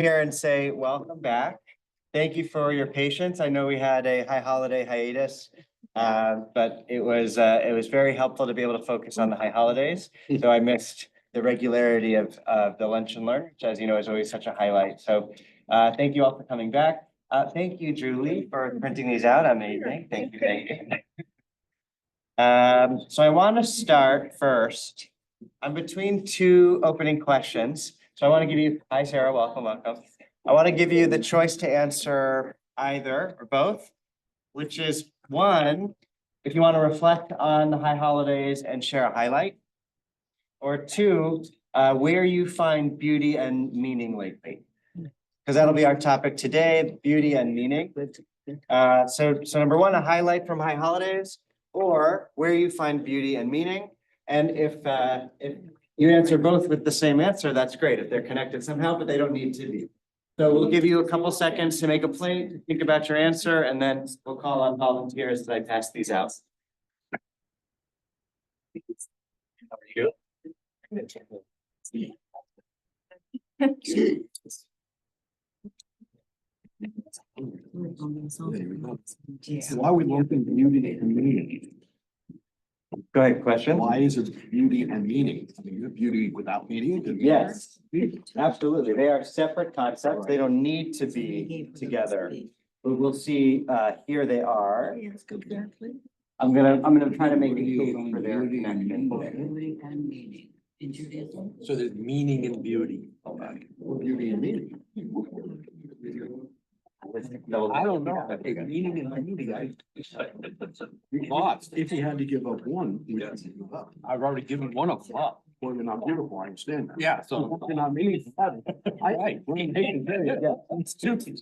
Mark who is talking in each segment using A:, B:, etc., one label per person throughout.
A: here and say, welcome back. Thank you for your patience. I know we had a high holiday hiatus, but it was very helpful to be able to focus on the high holidays. So I missed the regularity of the lunch and learn, which, as you know, is always such a highlight. So thank you all for coming back. Thank you, Julie, for printing these out. Amazing. Thank you. Thank you. So I want to start first. I'm between two opening questions. So I want to give you, hi, Sarah, welcome. I want to give you the choice to answer either or both, which is one, if you want to reflect on the high holidays and share a highlight, or two, where you find beauty and meaning lately. Because that'll be our topic today, beauty and meaning. So number one, a highlight from high holidays, or where you find beauty and meaning. And if you answer both with the same answer, that's great. If they're connected somehow, but they don't need to be. So we'll give you a couple seconds to make a plate, think about your answer, and then we'll call on volunteers as I pass these out. How are you?
B: Why we lumping beauty and meaning?
A: Go ahead, question.
B: Why is it beauty and meaning? I mean, you have beauty without meaning.
A: Yes, absolutely. They are separate concepts. They don't need to be together. But we'll see, here they are. I'm gonna try to make a case for their connection.
C: Beauty and meaning in Judaism.
B: So there's meaning in beauty. Beauty and meaning. I don't know. Meaning and beauty. Lost. If you had to give up one, you have to give up. I've already given one of them up. Well, you're not beautiful, I understand that. Yeah, so you're not meaningful. Right. It's stupid.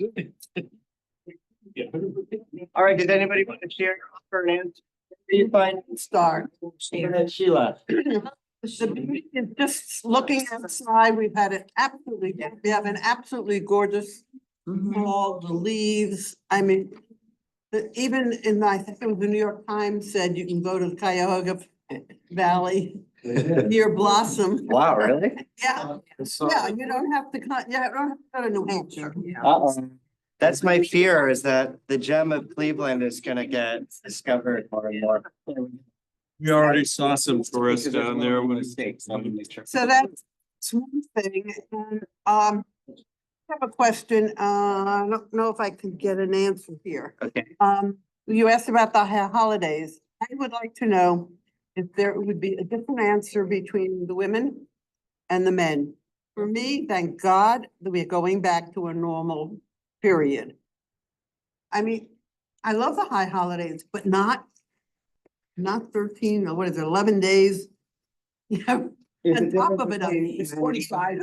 B: Yeah.
A: All right, does anybody want to share your offer and answer? You find
D: Start.
A: Sheila.
D: The beauty is just looking outside, we have an absolutely gorgeous fall, the leaves, I mean. Even in, I think it was the New York Times said you can go to the Cuyahoga Valley near Blossom.
A: Wow, really?
D: Yeah, you don't have to, you don't have to go to New Hampshire.
A: Uh-oh. That's my fear, is that the gem of Cleveland is gonna get discovered more and more.
E: We already saw some tourists down there with.
D: So that's one thing, and I have a question, I don't know if I could get an answer here.
A: Okay.
D: You asked about the holidays. I would like to know if there would be a different answer between the women and the men. For me, thank God that we're going back to a normal period. I mean, I love the high holidays, but not 13, or what is it, 11 days? You know, on top of it, it's 45.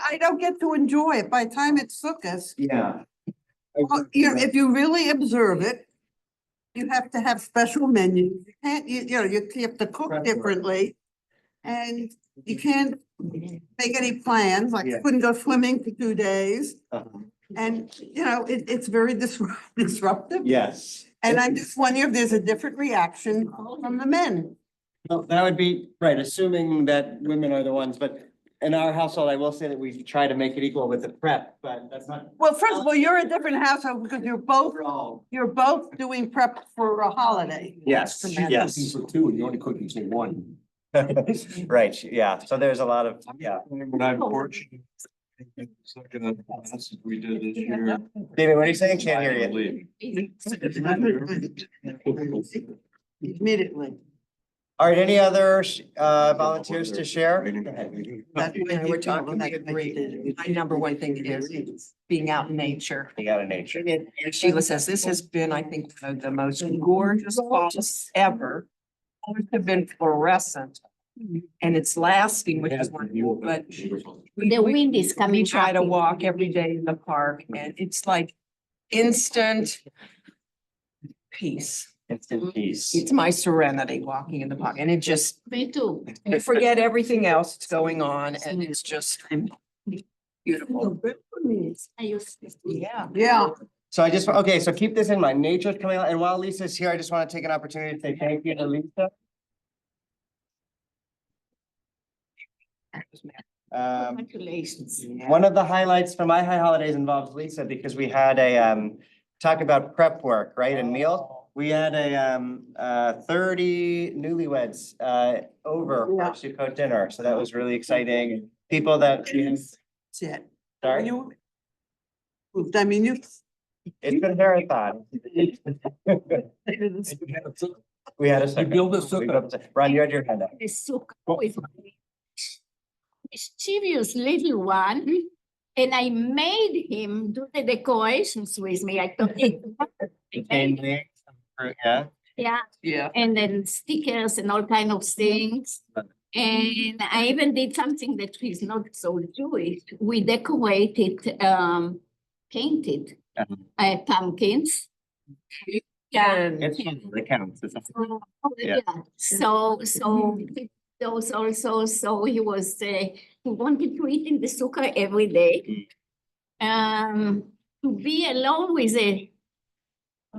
D: I don't get to enjoy it. By the time it took us,
A: Yeah.
D: well, if you really observe it, you have to have special menus. You can't, you have to cook
A: Right.
D: differently. And you can't make any plans, like
A: Yeah.
D: you couldn't go swimming for 2 days.
A: Uh-huh.
D: And, it's very disruptive.
A: Yes.
D: And I'm just wondering if there's a different reaction from the men.
A: Well, that would be, right, assuming that women are the ones, but in our household, I will say that we try to make it equal with the prep, but that's not.
D: Well, first of all, you're a different household because you're both doing prep for a holiday.
A: Yes, yes.
B: Cooking for two and you're only cooking for one.
A: Right, yeah, so there's a lot of, yeah.
E: When I'm fortunate. Second of the classes we did this year.
A: David, what are you saying? Can't hear you.
D: Immediately.
A: All right, any other volunteers to share?
C: We're talking about agree. My number one thing is being out in nature.
A: Being out of nature.
C: And Sheila says this has been, I think, one of the most gorgeous falls ever. Colors have been fluorescent and it's lasting, which is wonderful, but
F: The wind is coming.
C: we try to
F: up.
C: walk every day in the park and it's like instant peace.
A: Instant peace.
C: It's my serenity walking in the park and it just,
F: Me too.
C: you forget everything else that's going on and it's just beautiful.
F: I used to.
C: Yeah.
D: Yeah.
A: So okay, so keep this in mind. Nature's coming out, and while Lisa's here, I just want to take an opportunity to say thank you to Lisa.
F: Congratulations.
A: One of the highlights for my high holidays involves Lisa because we had a talk about prep work, right, and meal. We had a 30 newlyweds over for
D: Yeah.
A: Sukkot dinner, so that was really exciting. People that,
D: That's it.
A: sorry,
D: You. I mean, you.
A: it's been a marathon. We had a.
B: You build a
A: We
B: sukkah.
A: built a- Ron, you had your hand up.
F: The sukkah with my mischievous little one. And I made him do the decorations with me. I thought
A: Mainly, yeah.
F: yeah,
C: Yeah.
F: and then stickers and all kind of things. And I even did something that is not so Jewish. We decorated, painted pumpkins. Yeah.
A: It's, it counts. It's- Yeah.
F: Yeah, so those also, so he was, he wanted to eat in the sukkah every day. To be alone with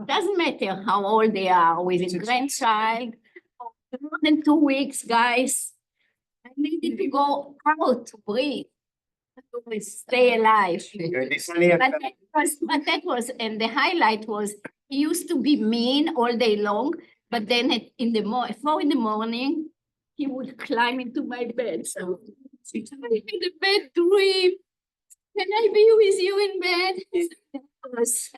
F: doesn't matter how old they are, with a grandchild, more than 2 weeks, guys. I needed to go out to breathe, to stay alive.
A: It would be funny if-
F: But that was, and the highlight was, he used to be mean all day long, but then in the 4 in the morning, he would climb into my bed. So I had a bad dream. Can I be with you in bed? It was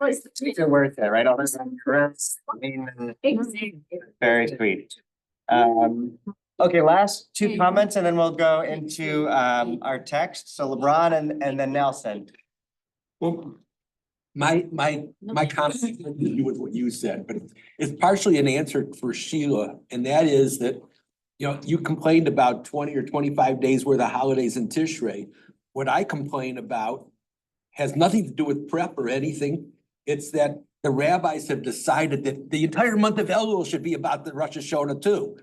A: It's worth it, right? All this caress, I mean,
F: exactly.
A: very sweet. Okay, last two comments and then we'll go into our text. So LeBron and then Nelson.
B: Well, my comment has to do with what you said, but it's partially an answer for Sheila, and that is that, you know, you complained about 20 or 25 days worth of holidays in Tishrei. What I complain about has nothing to do with prep or anything. It's that the rabbis have decided that the entire month of Elul should be about the Rosh Hashanah too.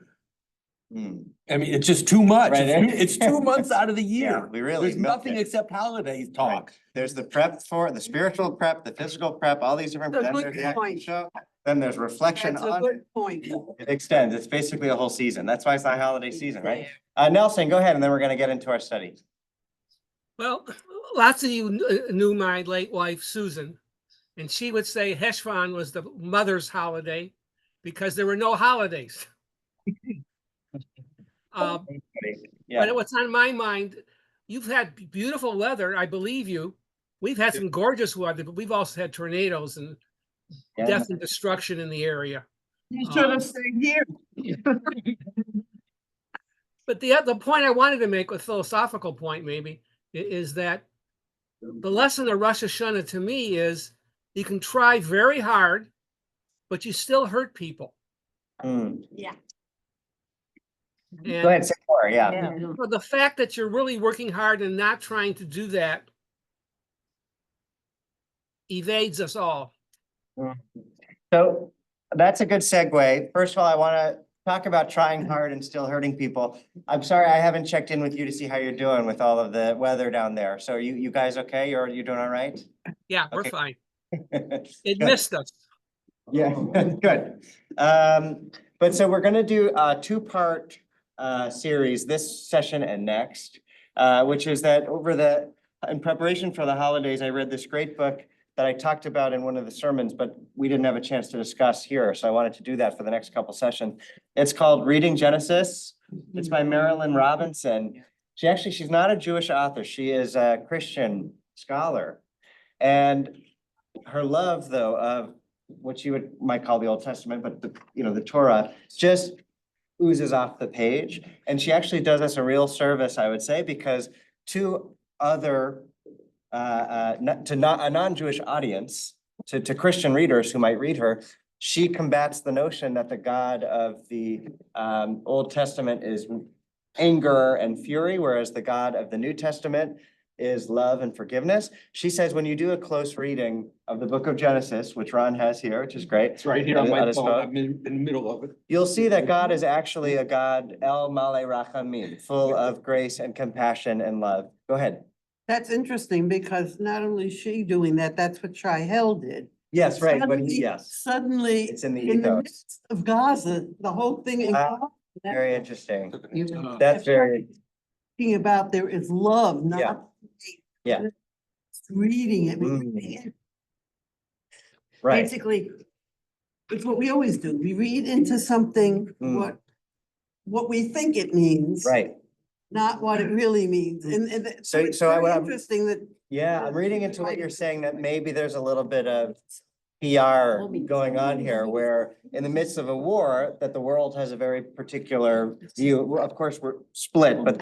B: I mean, it's just too much.
A: Right.
B: It's 2 months out of the
A: Yeah,
B: year.
A: we really
B: There's
A: milked
B: nothing
A: it.
B: except holidays talk.
A: There's the prep for, the spiritual prep, the physical prep, all these different.
D: That's a
A: Then
D: good
A: there's the actual
D: point.
A: show. Then there's reflection
D: That's a
A: on it.
D: good point.
A: It extends. It's basically a whole season. That's why it's not holiday season, right? Nelson, go ahead and then we're gonna get into our study.
G: Well, lots of you knew my late wife, Susan, and she would say Heshvan was the mother's holiday because there were no holidays.
A: Yeah,
G: But what's on my mind, you've had beautiful weather, I believe you. We've had some gorgeous weather, but we've also had tornadoes and
A: yeah.
G: death and destruction in the area.
D: You should have stayed here.
G: But the point I wanted to make, a philosophical point maybe, is that the lesson of Rosh Hashanah to me is you can try very hard, but you still hurt people.
F: Yeah.
A: Go ahead, say more, yeah.
G: Well, the fact that you're really working hard and not trying to do that evades us all.
A: So that's a good segue. First of all, I want to talk about trying hard and still hurting people. I'm sorry, I haven't checked in with you to see how you're doing with all of the weather down there. So you guys okay? You doing all right?
G: Yeah, we're
A: Okay.
G: fine. It
A: Good.
G: missed us.
A: Yeah, good. But so we're gonna do a two-part series this session and next, which is that in preparation for the holidays, I read this great book that I talked about in one of the sermons, but we didn't have a chance to discuss here, so I wanted to do that for the next couple sessions. It's called Reading Genesis. It's by Marilyn Robinson. She's not a Jewish author. She is a Christian scholar. And her love, though, of what you might call the Old Testament, but the Torah, just oozes off the page. And she actually does us a real service, I would say, because to other, a non-Jewish audience, to Christian readers who might read her, she combats the notion that the God of the Old Testament is anger and fury, whereas the God of the New Testament is love and forgiveness. She says when you do a close reading of the book of Genesis, which Ron has here, which is great.
B: It's right here on my
A: On his
B: phone.
A: phone.
B: I'm in the middle of it.
A: You'll see that God is actually a God, El Male Rachamim, full of grace and compassion and love. Go ahead.
D: That's interesting because not only is she doing that, that's what Shihel did.
A: Yes, right, but
D: Suddenly-
A: yes,
D: Suddenly,
A: it's in the
D: in the
A: ethos.
D: midst of Gaza, the whole thing. in
A: Wow.
D: Gaza,
A: Very interesting.
C: You-
A: That's very,
D: talking about there is love,
A: Yeah.
D: not.
A: Yeah.
D: Reading it.
A: Mm. Right,
D: Basically, it's what we always do. We read into something
A: Mm.
D: what we think it means.
A: right.
D: Not what it really means. And
A: So-
D: it's
A: so I-
D: very
A: I'm-
D: interesting that.
A: Yeah, I'm reading into what you're saying, that maybe there's a little bit of PR going on here, where in the midst of a war, that the world has a very particular view. Well, of course, we're split, but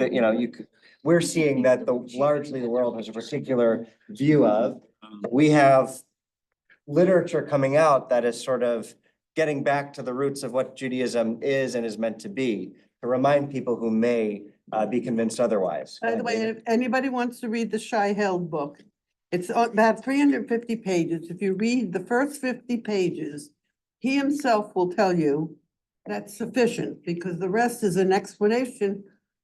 A: we're seeing that largely the world has a particular view of. We have literature coming out that is sort of getting back to the roots of what Judaism is and is meant to be, to remind people who may be convinced otherwise.
D: By the way, if anybody wants to read the Shai Held book, it's about 350 pages. If you read the first 50 pages, he himself will tell you that's sufficient, because the rest is an explanation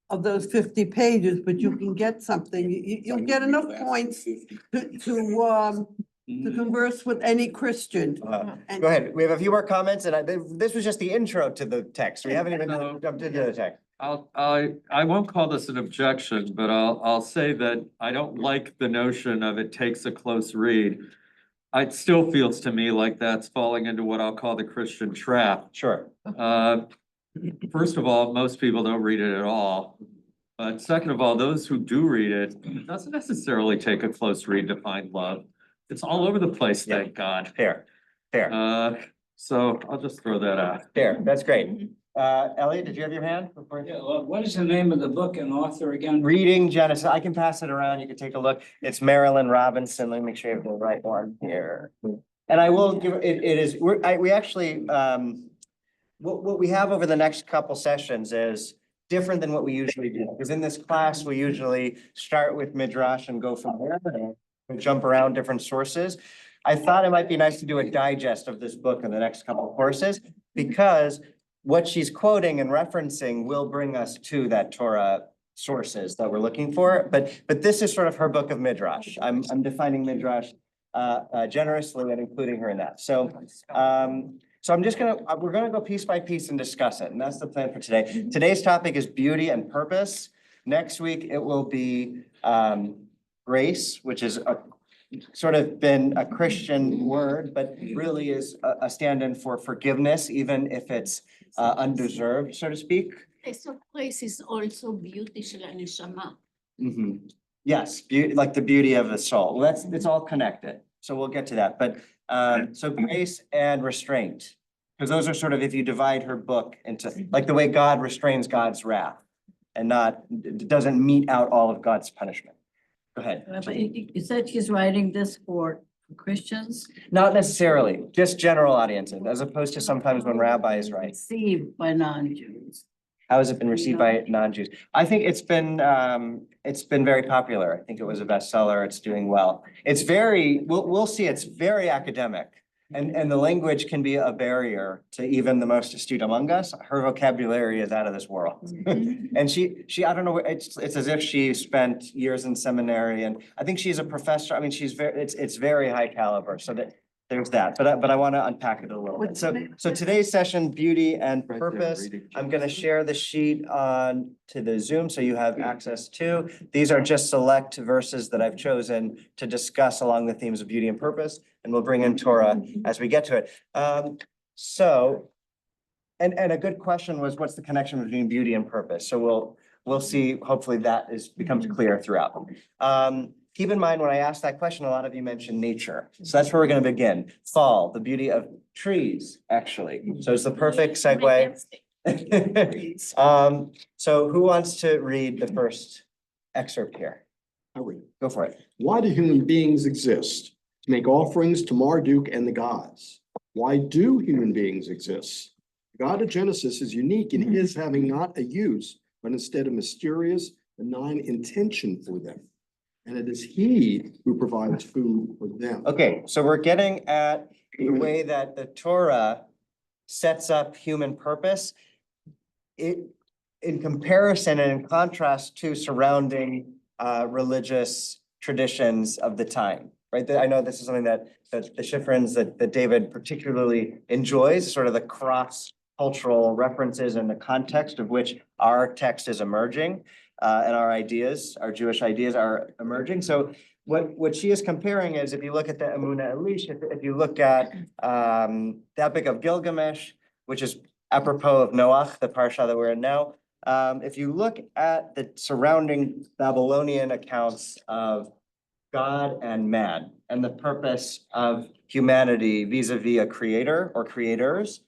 D: of those 50 pages, but you can get something, you'll get enough points to converse with any Christian.
A: Go ahead. We have a few more comments, and this was just the intro to the text. We haven't even jumped into the text.
E: I won't call this an objection, but I'll say that I don't like the notion of it takes a close read. It still feels to me like that's falling into what I'll call the Christian trap.
A: Sure.
E: First of all, most people don't read it at all. But second of all, those who do read it doesn't necessarily take a close read to find love. It's all over the place, thank God.
A: Fair.
E: So I'll just throw that out.
A: Fair. That's great. Elliot, did you have your hand?
H: Yeah, well, what is the name of the book and author again?
A: Reading Genesis. I can pass it around. You can take a look. It's Marilyn Robinson. Let me make sure you have the right one here. And I will give it is, we actually, what we have over the next couple sessions is different than what we usually do. Because in this class, we usually start with Midrash and go from there and jump around different sources. I thought it might be nice to do a digest of this book in the next couple of courses, because what she's quoting and referencing will bring us to that Torah sources that we're looking for. But this is sort of her book of Midrash. I'm defining Midrash generously and including her in that. So I'm just we're gonna go piece by piece and discuss it. And that's the plan for today. Today's topic is beauty and purpose. Next week, it will be grace, which is sort of been a Christian word, but really is a stand-in for forgiveness, even if it's undeserved, so to speak.
F: So grace is also beauty של הנשמה.
A: Yes, beauty, like the beauty of the soul. Well, it's all connected. So we'll get to that. But so grace and restraint, because those are sort of, if you divide her book into like the way God restrains God's wrath and doesn't mete out all of God's punishment. Go ahead.
I: But you said she's writing this for Christians?
A: Not necessarily, just general audiences, as opposed to sometimes when rabbis write.
I: Received by non-Jews.
A: How has it been received by non-Jews? I think it's been very popular. I think it was a bestseller. It's doing well. It's we'll see, it's very academic. And the language can be a barrier to even the most astute among us. Her vocabulary is out of this world. And she, I don't know, it's as if she spent years in seminary, and I think she's a professor. I mean, it's very high caliber, so that there's that, but I want to unpack it a little bit. So today's session, beauty and purpose. I'm going to share the sheet on to the Zoom, so you have access to. These are just select verses that I've chosen to discuss along the themes of beauty and purpose, and we'll bring in Torah as we get to it. And a good question was, what's the connection between beauty and purpose? So we'll see. Hopefully that becomes clear throughout. Keep in mind, when I asked that question, a lot of you mentioned nature. So that's where we're going to begin. Fall, the beauty of trees, actually. So it's the perfect segue. So who wants to read the first excerpt here?
B: I read.
A: Go for it.
B: Why do human beings exist? To make offerings to Marduk and the gods. Why do human beings exist? The God of Genesis is unique in his having not a use, but instead a mysterious, benign intention for them. And it is he who provides food for them.
A: Okay, so we're getting at the way that the Torah sets up human purpose. In comparison and in contrast to surrounding religious traditions of the time, right? I know this is something that the Shifrins, that David particularly enjoys, sort of the cross-cultural references and the context of which our text is emerging. and our ideas, our Jewish ideas are emerging. So what she is comparing is, if you look at the Emunah Elish, if you look at the Epic of Gilgamesh, which is apropos of Noach, the parsha that we're in now. If you look at the surrounding Babylonian accounts of God and man and the purpose of humanity vis-a-vis a creator or creators,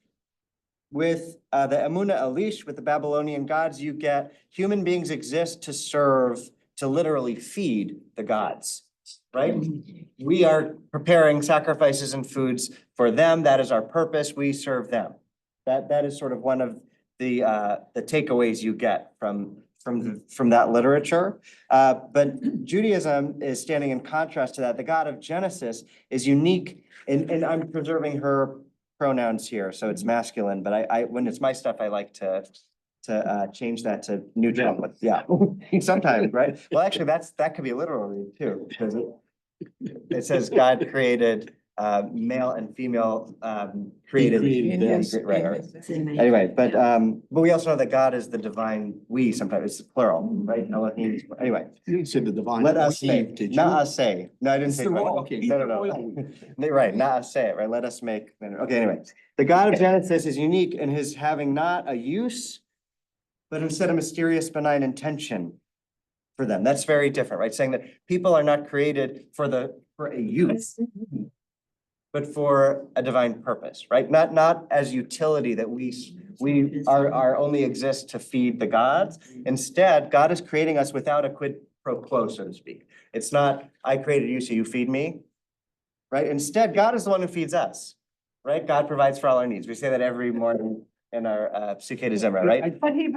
A: with the Emunah Elish, with the Babylonian gods, you get human beings exist to serve, to literally feed the gods, right? We are preparing sacrifices and foods for them. That is our purpose. We serve them. That is sort of one of the takeaways you get from that literature. But Judaism is standing in contrast to that. The God of Genesis is unique, and I'm preserving her pronouns here, so it's masculine, but I when it's my stuff, I like to change that to neutral, but yeah, sometimes, right? Well, actually, that could be a literal read too, because it says God created male and female created.
B: created them.
A: Right. Anyway, but we also know that God is the divine we, sometimes it's plural, right? Elohim. Anyway,
B: You didn't say the divine.
A: let us
B: we,
A: make,
B: did you?
A: not us say. No, I didn't
B: It's
A: say.
B: the
A: that.
B: wrong- okay,
A: No. Right, not us say it, right? Let us make. Okay, anyway, the God of Genesis is unique in his having not a use, but instead a mysterious benign intention for them. That's very different, right? Saying that people are not created for a use, but for a divine purpose, right? Not as utility that we are only exist to feed the gods. Instead, God is creating us without a quid pro quo, so to speak. It's not, I created you, so you feed me, right? Instead, God is the one who feeds us, right? God provides for all our needs. We say that every morning in our Sukkot Zimra, right?
D: But he,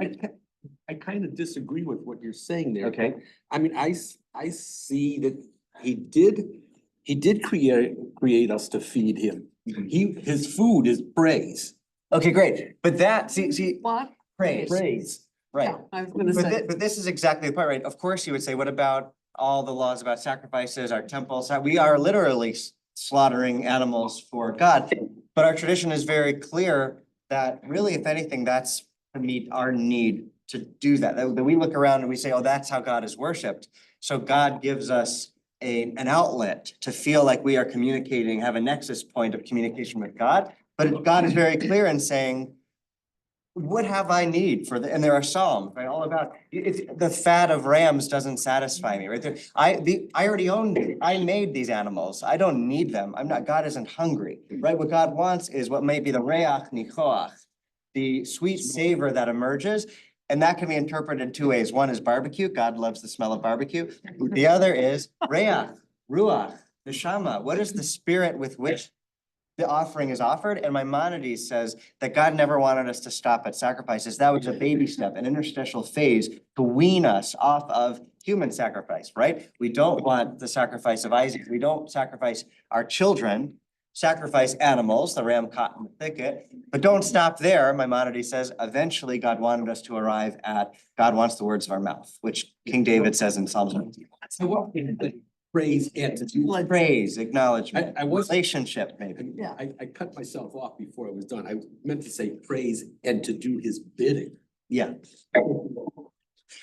B: I kind of disagree with what you're saying there.
A: Okay.
B: I mean, I see that he did create us to feed him. His food is praise.
A: Okay, great. But that, see,
D: what?
A: praise, right?
D: Yeah, I was gonna
A: But
D: say.
A: but this is exactly the point, right? Of course, you would say, what about all the laws about sacrifices, our temples? We are literally slaughtering animals for God. But our tradition is very clear that really, if anything, that's to meet our need to do that. That we look around and we say, oh, that's how God is worshipped. So God gives us an outlet to feel like we are communicating, have a nexus point of communication with God. But God is very clear in saying, what have I need for and there are Psalms, right? All about it's the fat of rams doesn't satisfy me, right? I already own, I made these animals. I don't need them. God isn't hungry, right? What God wants is what may be the reach nichoach, the sweet savor that emerges. And that can be interpreted two ways. One is barbecue. God loves the smell of barbecue. The other is reach, ruach, neshama. What is the spirit with which the offering is offered? And Maimonides says that God never wanted us to stop at sacrifices. That was a baby step, an interstitial phase to wean us off of human sacrifice, right? We don't want the sacrifice of Isaac. We don't sacrifice our children, sacrifice animals, the ram caught in the thicket. But don't stop there. Maimonides says, eventually God wanted us to arrive at, God wants the words of our mouth, which King David says in Psalms 19.
B: So what praise and
A: Praise, acknowledgement,
B: I was-
A: relationship, maybe.
B: Yeah, I cut myself off before I was done. I meant to say praise and to do his bidding.
A: Yeah.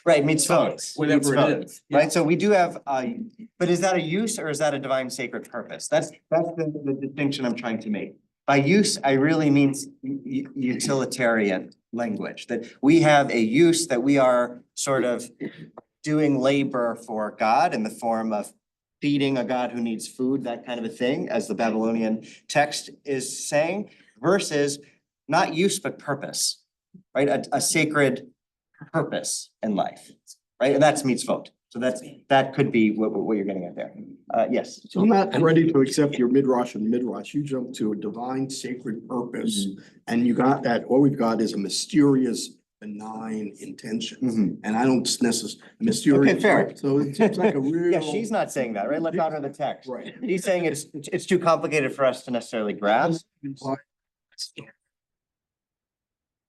A: Right, mitzvot.
B: Whatever
A: mitzvot,
B: it is. Yeah.
A: Right, so we do have, but is that a use or is that a divine sacred purpose? That's the distinction I'm trying to make. By use, I really mean utilitarian language, that we have a use that we are sort of doing labor for God in the form of feeding a God who needs food, that kind of a thing, as the Babylonian text is saying, versus not use, but purpose, right? A sacred purpose in life, right? And that's mitzvot. So that could be what you're getting at there. Yes.
J: So I'm not ready to accept your Midrash and Midrash. You jumped to a divine sacred purpose and you got that, all we've got is a mysterious benign intention.
A: Mhm.
J: And I don't necessarily, mysterious.
A: Okay, fair.
J: right? So it seems like a real.
A: Yeah, she's not saying that, right? Let's honor the text.
J: Right.
A: He's saying it's too complicated for us to necessarily grasp.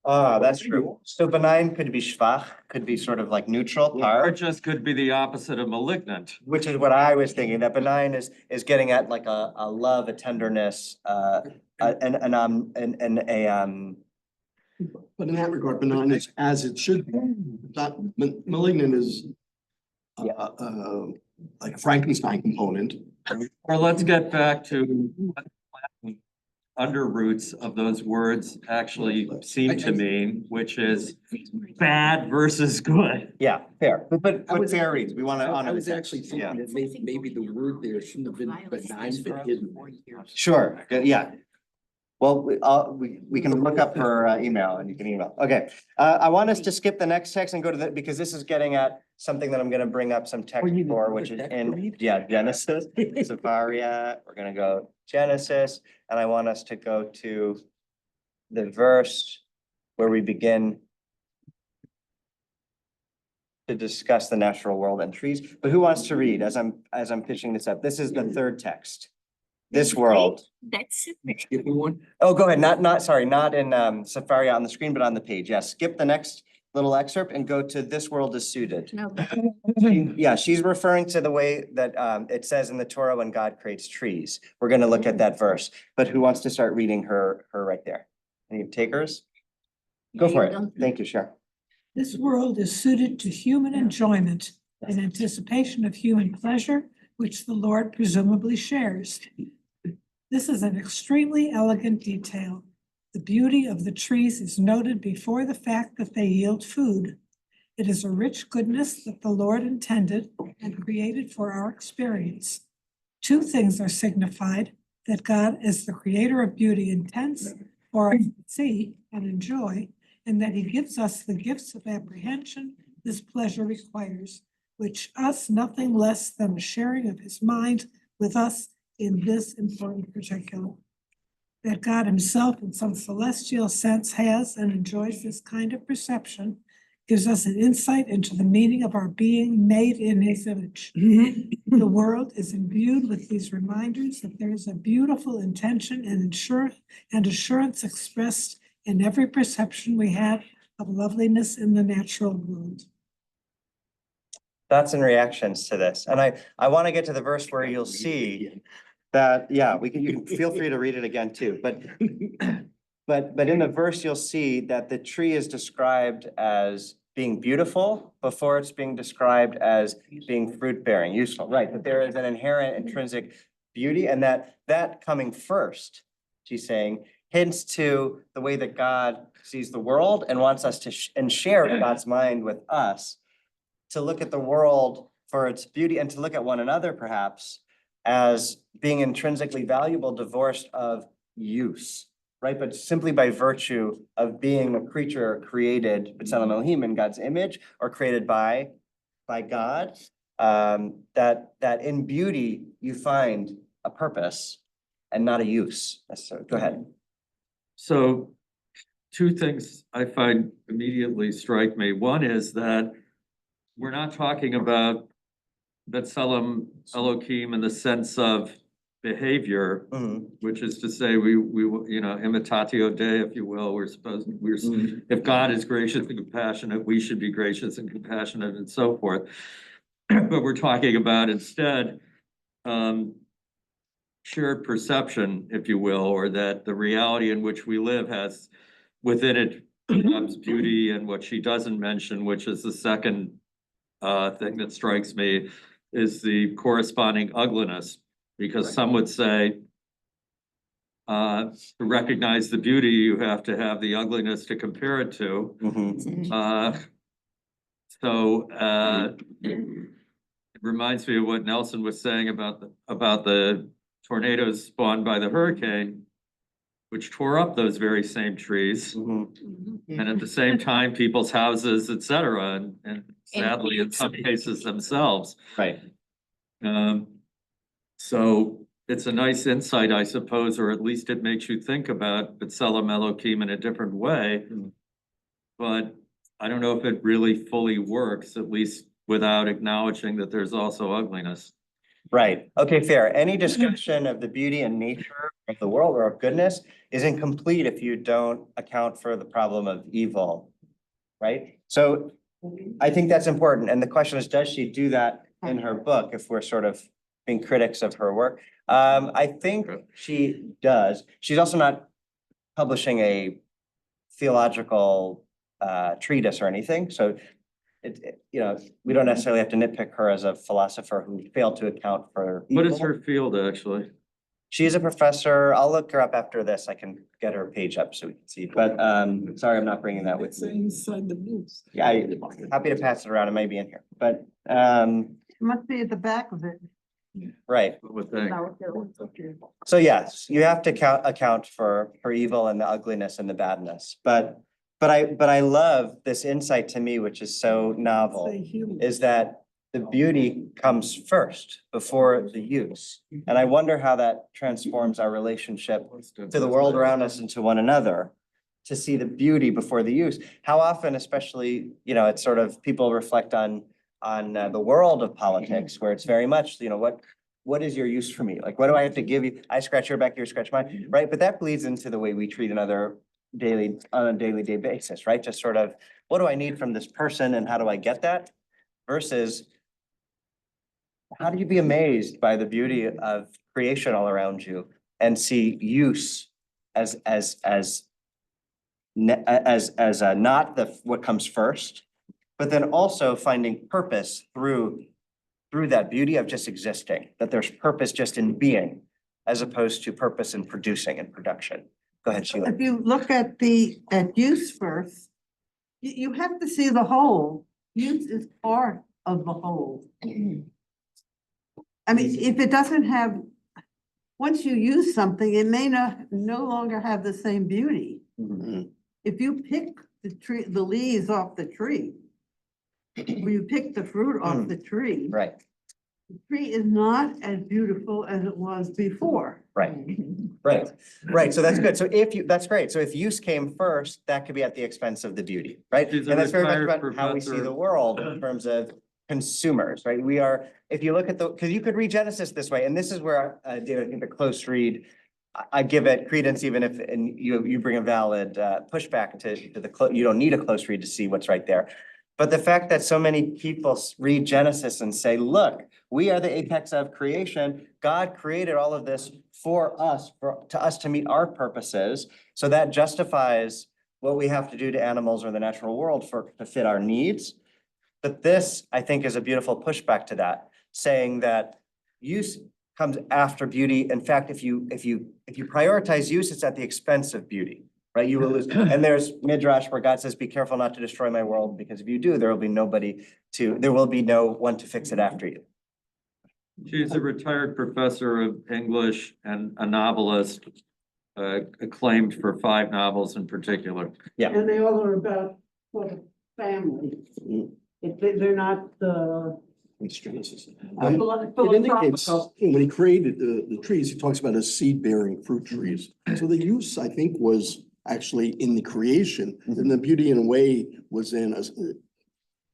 A: That's true. So benign could be shvach, could be sort of like neutral,
E: Or
A: tar,
E: just could be the opposite of malignant.
A: which is what I was thinking, that benign is getting at like a love, a tenderness,
J: But in that regard, benign is as it should be. Not malignant is like a Frankenstein component.
E: Or let's get back to what the under roots of those words actually seem to mean, which is bad versus good.
A: Yeah, fair, but fair reads, we wanna
B: I
A: honor.
B: was
A: the
B: actually
A: text. Yeah.
B: thinking that maybe the word there shouldn't have been benign, but hidden.
A: Sure, good, yeah. Well, we can look up her email and you can email. Okay, I want us to skip the next text and go to the, because this is getting at something that I'm gonna bring up some text
B: you need
A: for,
B: another
A: which is
B: text to
A: in,
B: read?
A: yeah, Genesis, Sepharia. We're gonna go Genesis, and I want us to go to the verse where we begin to discuss the natural world and trees. But who wants to read as I'm pitching this up? This is the third text. This world.
F: That's it.
B: Give me one.
A: Oh, go ahead. Sorry, not in Safari on the screen, but on the page. Yeah, skip the next little excerpt and go to this world is suited.
F: No,
A: Yeah, she's referring to the way that it says in the Torah when God creates trees. We're gonna look at that verse, but who wants to start reading her right there? Any takers? Go for it. Thank you, Cher.
K: This world is suited to human enjoyment in anticipation of human pleasure, which the Lord presumably shares. This is an extremely elegant detail. The beauty of the trees is noted before the fact that they yield food. It is a rich goodness that the Lord intended and created for our experience. Two things are signified: that God, as the creator of beauty, intends for us to see and enjoy, and that he gives us the gifts of apprehension this pleasure requires, which us nothing less than a sharing of his mind with us in this important particular. That God himself in some celestial sense has and enjoys this kind of perception gives us an insight into the meaning of our being made in his image. The world is imbued with these reminders that there is a beautiful intention and assurance expressed in every perception we have of loveliness in the natural world.
A: Thoughts and reactions to this. And I want to get to the verse where you'll see that, yeah, you can feel free to read it again too, but in the verse, you'll see that the tree is described as being beautiful before it's being described as being fruit-bearing, useful, right? That there is an inherent intrinsic beauty, and that coming first, she's saying, hints to the way that God sees the world and wants us to and share God's mind with us, to look at the world for its beauty and to look at one another perhaps as being intrinsically valuable, divorced of use, right? But simply by virtue of being a creature created, B'Tselem Elohim, in God's image, or created by God, that in beauty you find a purpose and not a use necessarily. Go ahead.
E: So two things I find immediately strike me. One is that we're not talking about B'Tselem Elohim in the sense of behavior, which is to say we imitatio Dei, if you will. If God is gracious and compassionate, we should be gracious and compassionate and so forth. But we're talking about instead shared perception, if you will, or that the reality in which we live has within it God's beauty, and what she doesn't mention, which is the second thing that strikes me, is the corresponding ugliness, because some would say to recognize the beauty, you have to have the ugliness to compare it to. It reminds me of what Nelson was saying about the tornadoes spawned by the hurricane, which tore up those very same trees. And at the same time, people's houses, et cetera, and sadly, in some cases themselves.
A: Right.
E: So it's a nice insight, I suppose, or at least it makes you think about B'Tselem Elohim in a different way. But I don't know if it really fully works, at least without acknowledging that there's also ugliness.
A: Right. Okay, fair. Any discussion of the beauty and nature of the world or of goodness is incomplete if you don't account for the problem of evil, right? So I think that's important. And the question is, does she do that in her book if we're sort of being critics of her work? I think she does. She's also not publishing a theological treatise or anything, so you know, we don't necessarily have to nitpick her as a philosopher who failed to account for
E: What is
A: evil.
E: her field, actually?
A: She's a professor. I'll look her up after this. I can get her page up so we can see, but sorry, I'm not bringing that with me.
D: Inside the news.
A: Yeah, happy to pass it around. It may be in here, but
D: Must be at the back of it.
A: right.
E: What thing?
A: So yes, you have to account for evil and the ugliness and the badness, but I love this insight to me, which is so novel, is that the beauty comes first before the use. And I wonder how that transforms our relationship to the world around us and to one another, to see the beauty before the use. How often, especially, you know, it's sort of people reflect on the world of politics, where it's very much, you know, what is your use for me? Like, what do I have to give you? I scratch your back, you scratch mine, right? But that bleeds into the way we treat another on a daily day basis, right? Just sort of, what do I need from this person and how do I get that? Versus, how do you be amazed by the beauty of creation all around you and see use as not what comes first, but then also finding purpose through that beauty of just existing, that there's purpose just in being, as opposed to purpose in producing and production. Go ahead, Sheila.
D: If you look at use first, you have to see the whole. Use is part of the whole. I mean, if it doesn't have, once you use something, it may no longer have the same beauty.
A: Mhm.
D: If you pick the leaves off the tree, or you pick the fruit off the tree,
A: Right,
D: the tree is not as beautiful as it was before.
A: right. So that's good. So that's great. So if use came first, that could be at the expense of the beauty, right?
E: She's a
A: And that's very much
E: retired
A: about how we see
E: professor.
A: the world in terms of consumers, right? If you look at because you could read Genesis this way, and this is where David, I think the close read, I give it credence, even if, and you bring a valid pushback to you don't need a close read to see what's right there. But the fact that so many people read Genesis and say, look, we are the apex of creation. God created all of this for us, to meet our purposes. So that justifies what we have to do to animals or the natural world to fit our needs. But this, I think, is a beautiful pushback to that, saying that use comes after beauty. In fact, if you prioritize use, it's at the expense of beauty, right? You will lose. And there's Midrash where God says, be careful not to destroy my world, because if you do, there will be no one to fix it after you.
E: She's a retired professor of English and a novelist, acclaimed for 5 novels in particular.
A: Yeah.
D: And they all are about family. They're not
J: It's Genesis.
D: philosophical.
J: It indicates, when he created the trees, he talks about as seed-bearing fruit trees. So the use, I think, was actually in the creation, and the beauty in a way was in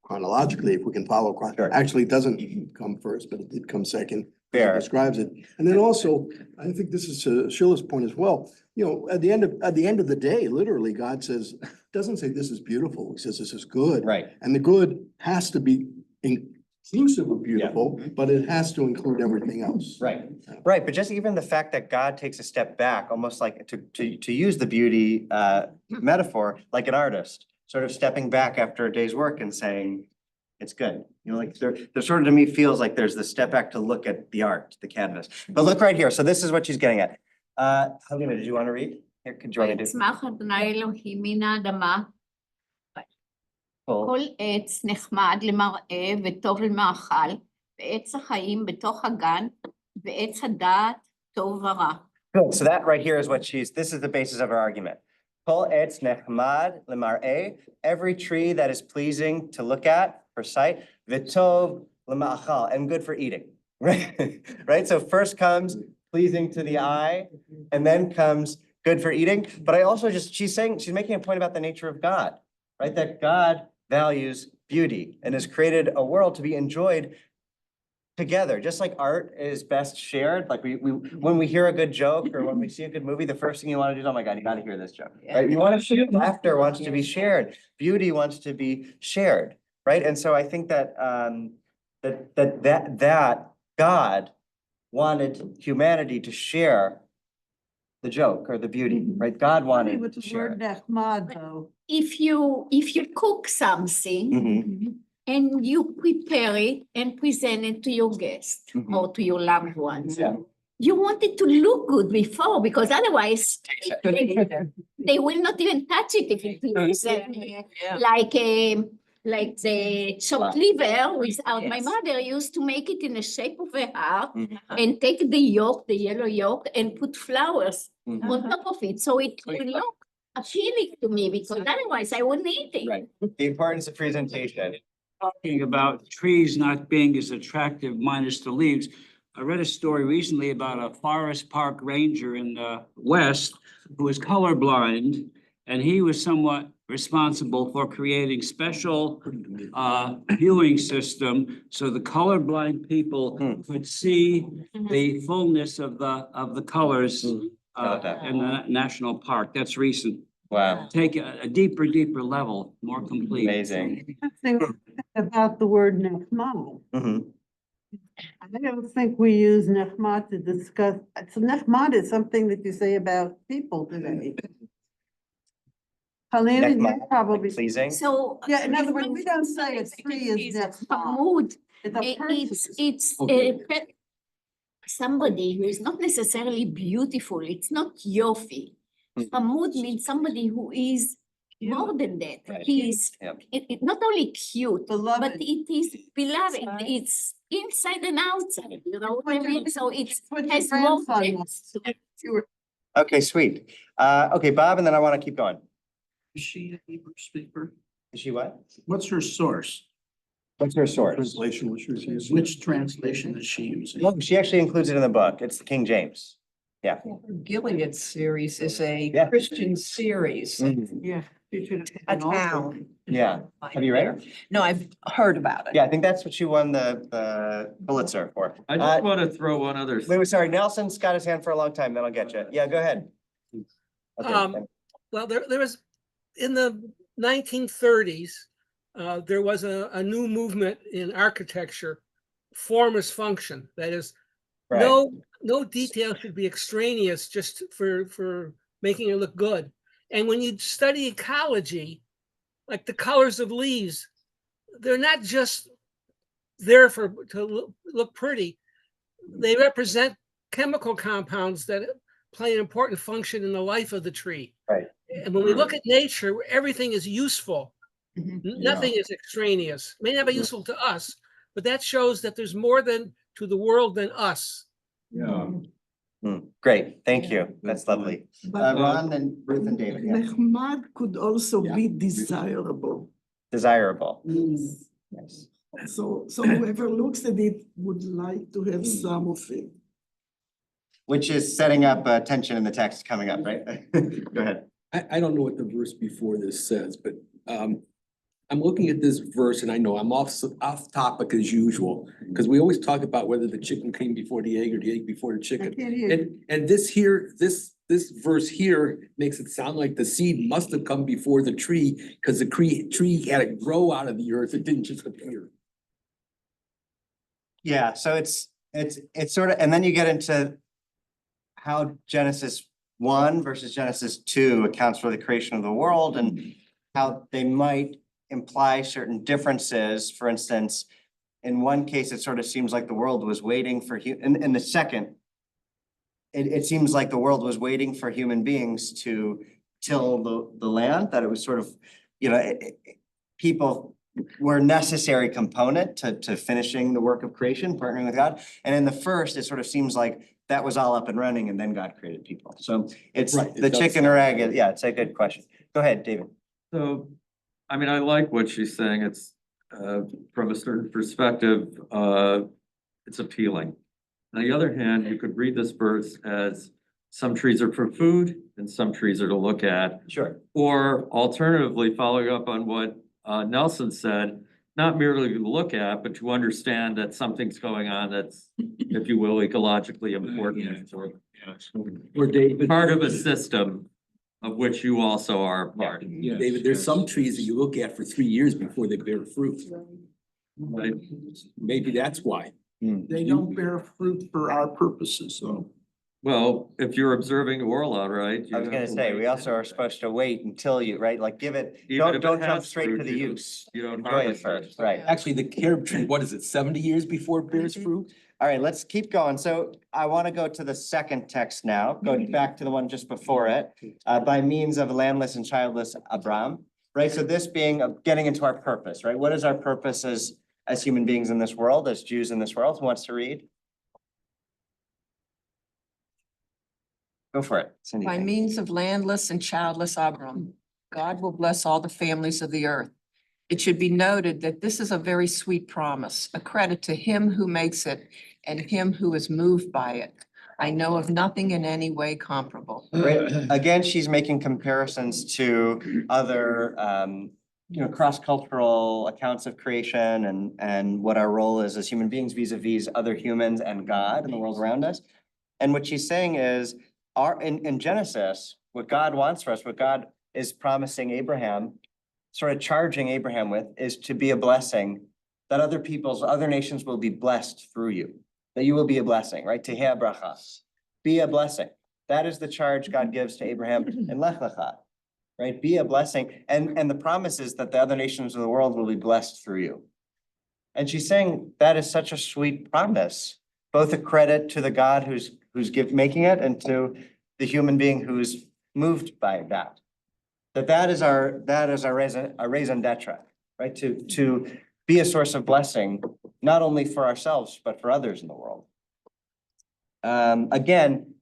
J: chronologically, if we can follow.
A: Sure.
J: Actually, it doesn't come first, but it did come second.
A: Fair.
J: It describes it. And then also, I think this is Sheila's point as well. You know, at the end of the day, literally, God says, doesn't say this is beautiful. He says this is good.
A: Right.
J: And the good has to be inclusive of beautiful, but it has to include everything else.
A: Right. Right. But just even the fact that God takes a step back, almost like to use the beauty metaphor, like an artist, sort of stepping back after a day's work and saying, it's good. You know, like there sort of to me feels like there's the step back to look at the art, the canvas. But look right here. So this is what she's getting at. Helena, did you want to read? Here, could you want to do?
F: ויצמח אדוני אלוהים מן האדמה,
A: Cool.
F: כל עץ נחמד למראה וטוב למאכל, ועץ החיים בתוך הגן, ועץ הדעת טוב ורע.
A: Good. So that right here is what this is the basis of her argument. Kol etz nechmad lemar'eh, every tree that is pleasing to look at for sight, v'tov lema'achal, and good for eating, right? Right? So first comes pleasing to the eye, and then comes good for eating. But I also she's making a point about the nature of God, right? That God values beauty and has created a world to be enjoyed together, just like art is best shared. Like when we hear a good joke or when we see a good movie, the first thing you want to do is, oh my God, you got to hear this joke, right? You want to share. Laughter wants to be shared. Beauty wants to be shared, right? And so I think that that God wanted humanity to share the joke or the beauty, right? God wanted
D: With
A: to
D: the
A: share
D: word
A: it.
D: nechmad though.
F: If you cook something
A: Mhm.
F: and you prepare it and present it to your guest
A: Mhm.
F: or to your loved ones.
A: Yeah.
F: You want it to look good before, because otherwise they will not even touch it if it looks like the chopped liver without. My mother used to make it in the shape of a heart
A: Mhm.
F: and take the yolk, the yellow yolk, and put flowers
A: Mhm.
F: on top of it, so it will look appealing to me, because otherwise I wouldn't eat it.
A: Right. The importance of presentation.
H: Talking about trees not being as attractive minus the leaves. I read a story recently about a forest park ranger in the West who was colorblind. And he was somewhat responsible for creating special viewing system so the colorblind people could see the fullness of the colors
A: I love that.
H: in the national park. That's recent.
A: Wow,
H: Take a deeper level, more complete.
A: amazing.
D: Think about the word nechmad.
A: Mhm.
D: I don't think we use nechmad to discuss, so nechmad is something that you say about people today. Helena, you
A: Nechmad,
D: probably.
A: like pleasing.
F: So.
D: Yeah, in other words, we don't say a tree is nechmad.
F: Mood.
D: It's a person.
F: It's
B: Okay.
F: somebody who is not necessarily beautiful. It's not yofi. Mood means somebody who is more than that.
A: Right.
F: He is
A: Yep.
F: not only cute, but
D: Beloved.
F: it is beloved. It's inside and outside. You know what I mean? So it's
D: What your
F: has more
D: grandson
F: depth.
D: was.
A: Okay, sweet. Okay, Bob, and then I want to keep going.
B: Is she a Hebrew speaker?
A: Is she what?
B: What's her source?
A: What's her source?
J: Translation, which was used.
B: Which translation is she using?
A: Well, she actually includes it in the book. It's the King James.
C: Gilead series is a
A: Yeah.
C: Christian series,
D: Yeah.
C: a town.
A: Yeah. Have you read it?
C: No, I've heard about it.
A: Yeah, I think that's what she won the Pulitzer for.
E: I just want to throw one other.
A: Wait, sorry, Nelson's got his hand for a long time, then I'll get you. Yeah, go ahead. Okay.
G: Well, there was, in the 1930s, there was a new movement in architecture, form as function. That is,
A: Right.
G: no detail should be extraneous just for making it look good. And when you study ecology, like the colors of leaves, they're not just there to look pretty. They represent chemical compounds that play an important function in the life of the tree.
A: Right.
G: And when we look at nature, everything is useful. Nothing is extraneous. May not be useful to us, but that shows that there's more to the world than us.
B: Yeah.
A: Great, thank you. That's lovely. Ron, then Ruth and David. Yeah.
L: Nechmad could also be desirable.
A: Desirable. Yes.
L: So whoever looks at it would like to have some of it.
A: Which is setting up tension in the text coming up, right? Go ahead.
B: I don't know what the verse before this says, but I'm looking at this verse and I know I'm off topic as usual, because we always talk about whether the chicken came before the egg or the egg before the
D: I
B: chicken.
D: can't hear you.
B: And this verse here makes it sound like the seed must have come before the tree, because the tree had to grow out of the earth. It didn't just appear.
A: Yeah, so it's sort of, and then you get into how Genesis 1 versus Genesis 2 accounts for the creation of the world and how they might imply certain differences. For instance, in one case, it sort of seems like the world was waiting for in the second, it seems like the world was waiting for human beings to till the land, that it was sort of, people were a necessary component to finishing the work of creation, partnering with God. And in the first, it sort of seems like that was all up and running and then God created people. So it's
B: Right, it
A: the
B: does
A: chicken or egg. Yeah, it's a good question. Go ahead, David.
E: So, I mean, I like what she's saying. It's from a certain perspective, it's appealing. On the other hand, you could read this verse as some trees are for food and some trees are to look at.
A: Sure.
E: Or alternatively, following up on what Nelson said, not merely to look at, but to understand that something's going on that's, if you will, ecologically important or
B: David,
E: part of a system of which you also are a part.
B: David, there's some trees that you look at for 3 years before they bear fruit.
E: Right?
B: Maybe that's why.
L: They don't bear fruit for our purposes, so.
E: Well, if you're observing Orla, right? you
A: I was
E: have
A: gonna
E: to
A: say,
E: wait.
A: we also are supposed to wait until you, right? Like give it,
E: Even if it
A: don't jump
E: has
A: straight to
E: fruit,
A: the
E: you don't-
A: use.
E: You don't
A: Enjoy it
E: harvest it.
A: first, right?
B: Actually, the carob tree, what is it, 70 years before it bears fruit?
A: All right, let's keep going. So I want to go to the second text now, go back to the one just before it. By means of landless and childless Abram, right? So this being getting into our purpose, right? What is our purpose as human beings in this world, as Jews in this world? Who wants to read? Go for it. Cindy.
C: By means of landless and childless Abram, God will bless all the families of the earth. It should be noted that this is a very sweet promise, a credit to him who makes it and him who is moved by it. I know of nothing in any way comparable.
A: Right, again, she's making comparisons to other, cross-cultural accounts of creation and what our role is as human beings vis-a-vis other humans and God in the world around us. And what she's saying is, in Genesis, what God wants for us, what God is promising Abraham, sort of charging Abraham with, is to be a blessing, that other nations will be blessed through you, that you will be a blessing, right? Teheh bracha, be a blessing. That is the charge God gives to Abraham in Lech Lecha, right? Be a blessing. And the promise is that the other nations of the world will be blessed through you. And she's saying that is such a sweet promise, both a credit to the God who's making it and to the human being who's moved by that. That is our raison d'etre, right? To be a source of blessing, not only for ourselves, but for others in the world. Again,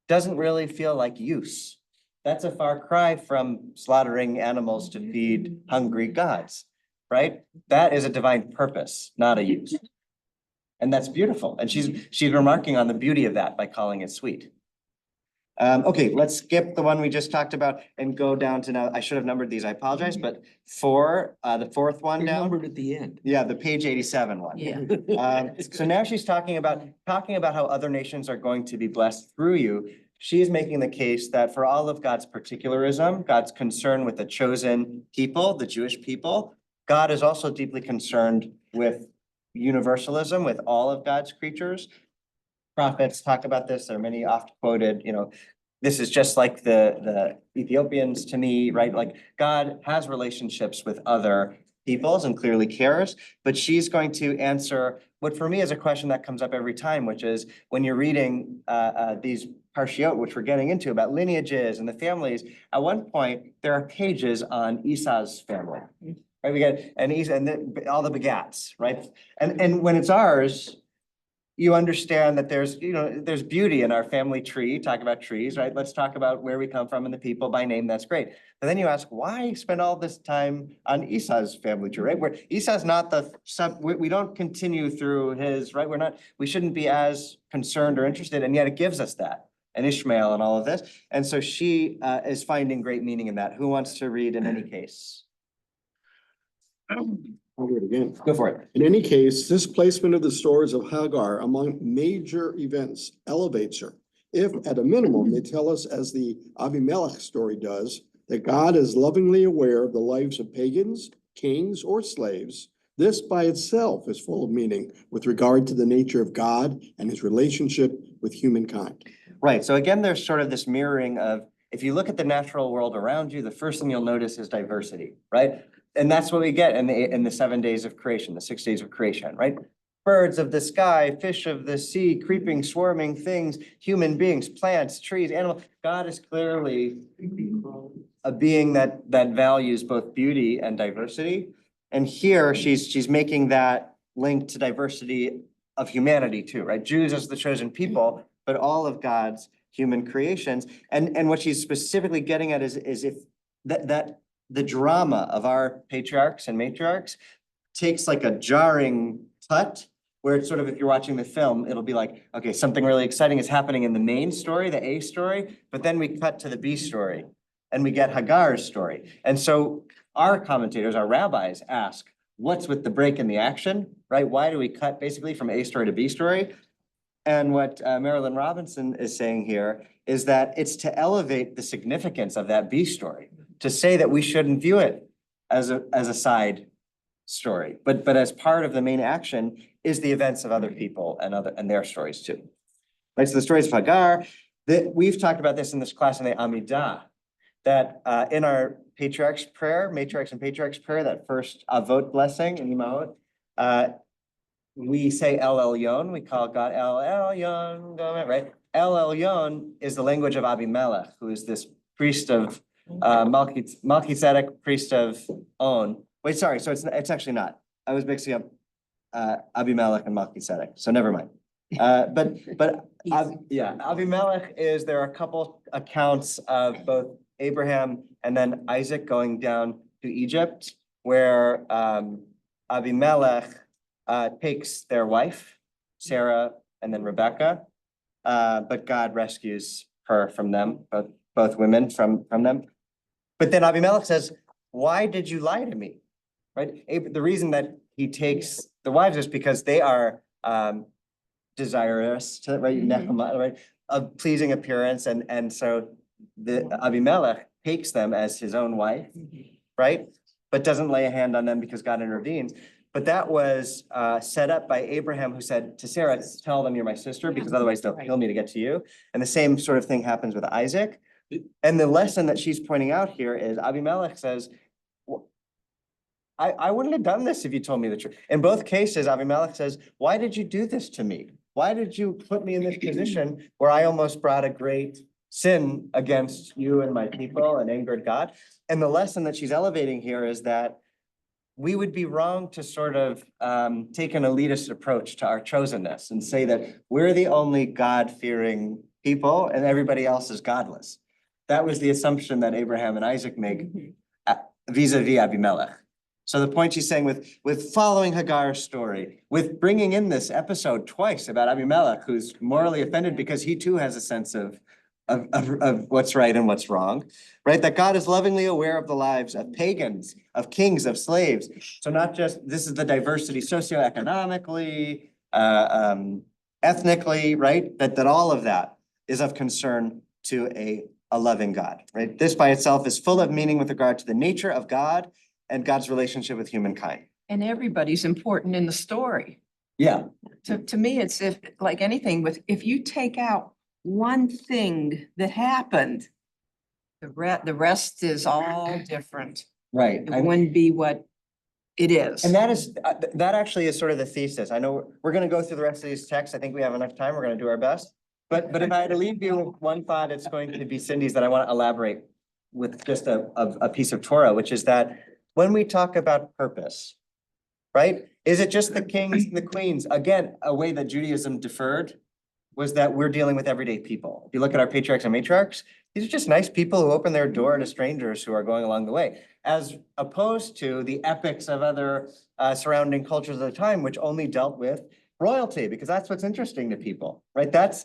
A: doesn't really feel like use. That's a far cry from slaughtering animals to feed hungry gods, right? That is a divine purpose, not a use. And that's beautiful. And she's remarking on the beauty of that by calling it sweet. Okay, let's skip the one we just talked about and go down to now. I should have numbered these, I apologize, but the fourth one
B: They're
A: down.
B: numbered at the end.
A: Yeah, the page 87 one.
C: Yeah.
A: So now she's talking about how other nations are going to be blessed through you. She is making the case that for all of God's particularism, God's concern with the chosen people, the Jewish people, God is also deeply concerned with universalism, with all of God's creatures. Prophets talk about this. There are many oft quoted, this is just like the Ethiopians to me, right? Like God has relationships with other peoples and clearly cares, but she's going to answer what for me is a question that comes up every time, which is when you're reading these parshiot, which we're getting into about lineages and the families, at one point, there are pages on Esau's family. Right, we get all the begats, right? And when it's ours, you understand that there's beauty in our family tree, talk about trees, right? Let's talk about where we come from and the people by name, that's great. But then you ask, why spend all this time on Esau's family tree, right? Where Esau's not we don't continue through his, right? We shouldn't be as concerned or interested, and yet it gives us that, and Ishmael and all of this. And so she is finding great meaning in that. Who wants to read in any case?
J: I'll read it again.
A: Go for it.
J: In any case, this placement of the stories of Hagar among major events elevates her. If at a minimum, they tell us, as the Avimelech story does, that God is lovingly aware of the lives of pagans, kings, or slaves, this by itself is full of meaning with regard to the nature of God and his relationship with humankind.
A: Right, so again, there's sort of this mirroring of, if you look at the natural world around you, the first thing you'll notice is diversity, right? And that's what we get in the 7 days of creation, the 6 days of creation, right? Birds of the sky, fish of the sea, creeping, swarming things, human beings, plants, trees, animals. God is clearly a being that values both beauty and diversity. And here she's making that link to diversity of humanity too, right? Jews as the chosen people, but all of God's human creations. And what she's specifically getting at is if that the drama of our patriarchs and matriarchs takes like a jarring cut where it's sort of, if you're watching the film, it'll be like, okay, something really exciting is happening in the main story, the A story, but then we cut to the B story and we get Hagar's story. And so our commentators, our rabbis ask, what's with the break in the action, right? Why do we cut basically from A story to B story? And what Marilyn Robinson is saying here is that it's to elevate the significance of that B story, to say that we shouldn't view it as a side story, but as part of the main action is the events of other people and their stories too. Right, so the stories of Hagar, we've talked about this in this class in the Amidah, that in our matriarchs and patriarchs prayer, that first avot blessing in Imahot, we say El Elyon, we call God El Elyon, right? El Elyon is the language of Abimelech, who is this priest of Melchizedek, priest of On. Wait, sorry, so it's actually not. I was mixing up Abimelech and Melchizedek, so never mind. Abimelech is, there are a couple accounts of both Abraham and then Isaac going down to Egypt, where Abimelech takes their wife, Sarah, and then Rebecca, but God rescues her from them, both women from them. But then Abimelech says, why did you lie to me? Right? The reason that he takes the wives is because they are desirous to, right, right, of pleasing appearance, and so the Abimelech takes them as his own wife, right? But doesn't lay a hand on them because God intervenes. But that was set up by Abraham, who said to Sarah, tell them you're my sister, because otherwise they'll kill me to get to you. And the same sort of thing happens with Isaac. And the lesson that she's pointing out here is Abimelech says, I wouldn't have done this if you told me the truth. In both cases, Abimelech says, why did you do this to me? Why did you put me in this position where I almost brought a great sin against you and my people and angered God? And the lesson that she's elevating here is that we would be wrong to sort of take an elitist approach to our chosenness and say that we're the only God-fearing people and everybody else is godless. That was the assumption that Abraham and Isaac make vis-a-vis Abimelech. So the point she's saying with following Hagar's story, with bringing in this episode twice about Abimelech, who's morally offended because he too has a sense of what's right and what's wrong, right? That God is lovingly aware of the lives of pagans, of kings, of slaves. So not just, this is the diversity socioeconomically, ethnically, right? That all of that is of concern to a loving God, right? This by itself is full of meaning with regard to the nature of God and God's relationship with humankind.
C: And everybody's important in the story.
A: Yeah.
C: To me, it's like anything if you take out one thing that happened, the rest is all different.
A: Right.
C: It wouldn't be what it is.
A: And that actually is sort of the thesis. I know we're going to go through the rest of these texts. I think we have enough time. We're going to do our best. But if I had to leave you with one thought, it's going to be Cindy's that I want to elaborate with just a piece of Torah, which is that when we talk about purpose, right? Is it just the kings and the queens? Again, a way that Judaism deferred was that we're dealing with everyday people. If you look at our patriarchs and matriarchs, these are just nice people who open their door to strangers who are going along the way, as opposed to the epics of other surrounding cultures of the time, which only dealt with royalty, because that's what's interesting to people, right? That's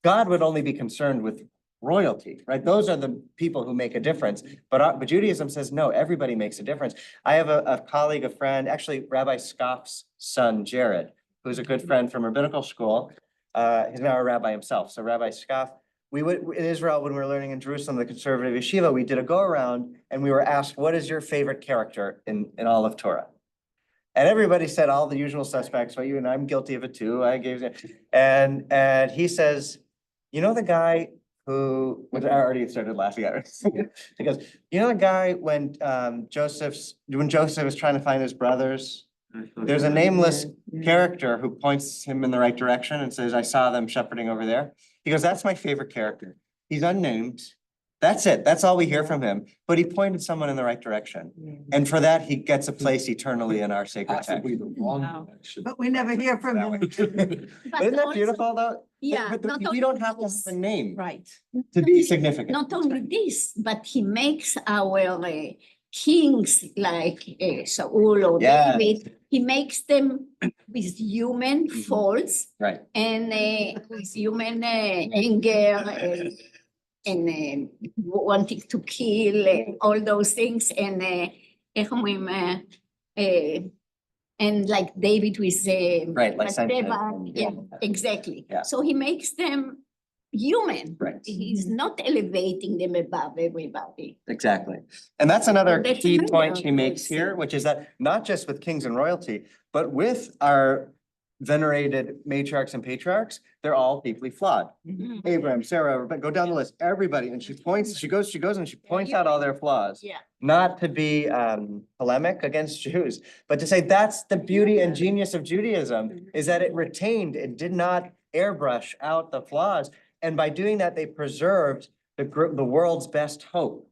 A: God would only be concerned with royalty, right? Those are the people who make a difference. But Judaism says, no, everybody makes a difference. I have a colleague, a friend, actually Rabbi Scoff's son, Jared, who's a good friend from rabbinical school. He's now a rabbi himself. So Rabbi Scoff, we would in Israel, when we were learning in Jerusalem, the conservative yeshiva, we did a go around and we were asked, what is your favorite character in all of Torah? And everybody said all the usual suspects, well, you and I'm guilty of it too. I gave it. And he says, you know, the guy who, which I already started laughing at. He goes, you know, the guy when Joseph is trying to find his brothers, there's a nameless character who points him in the right direction and says, I saw them shepherding over there. He goes, that's my favorite character. He's unnamed. That's it. That's all we hear from him. But he pointed someone in the right direction. And for that, he gets a place eternally in our sacred text.
B: Possibly the wrong direction.
D: But we never hear from him.
A: But isn't that
F: also-
A: beautiful though?
F: Yeah,
A: But
F: not
A: we
F: only
A: don't have to have
F: this.
A: a name
C: Right.
A: to be significant.
F: Not only this, but he makes our kings like Saul or
A: Yes.
F: David, he makes them with human
A: Mhm.
F: faults
A: Right.
F: and with human anger and wanting to kill, all those things, and איך אומרים, and like David with
A: Right, like
F: Bathsheba. Yeah, exactly.
A: Yeah.
F: So he makes them human.
A: Right.
F: He's not elevating them above everybody.
A: Exactly. And that's another
F: That's
A: key
F: another
A: point he makes
F: point.
A: here, which is that not just with kings and royalty, but with our venerated matriarchs and patriarchs, they're all deeply flawed. Abraham, Sarah, but go down the list, everybody, and she goes and she points out all their flaws.
F: Yeah.
A: Not to be polemic against Jews, but to say that's the beauty and genius of Judaism, is that it retained, it did not airbrush out the flaws. And by doing that, they preserved the world's best hope,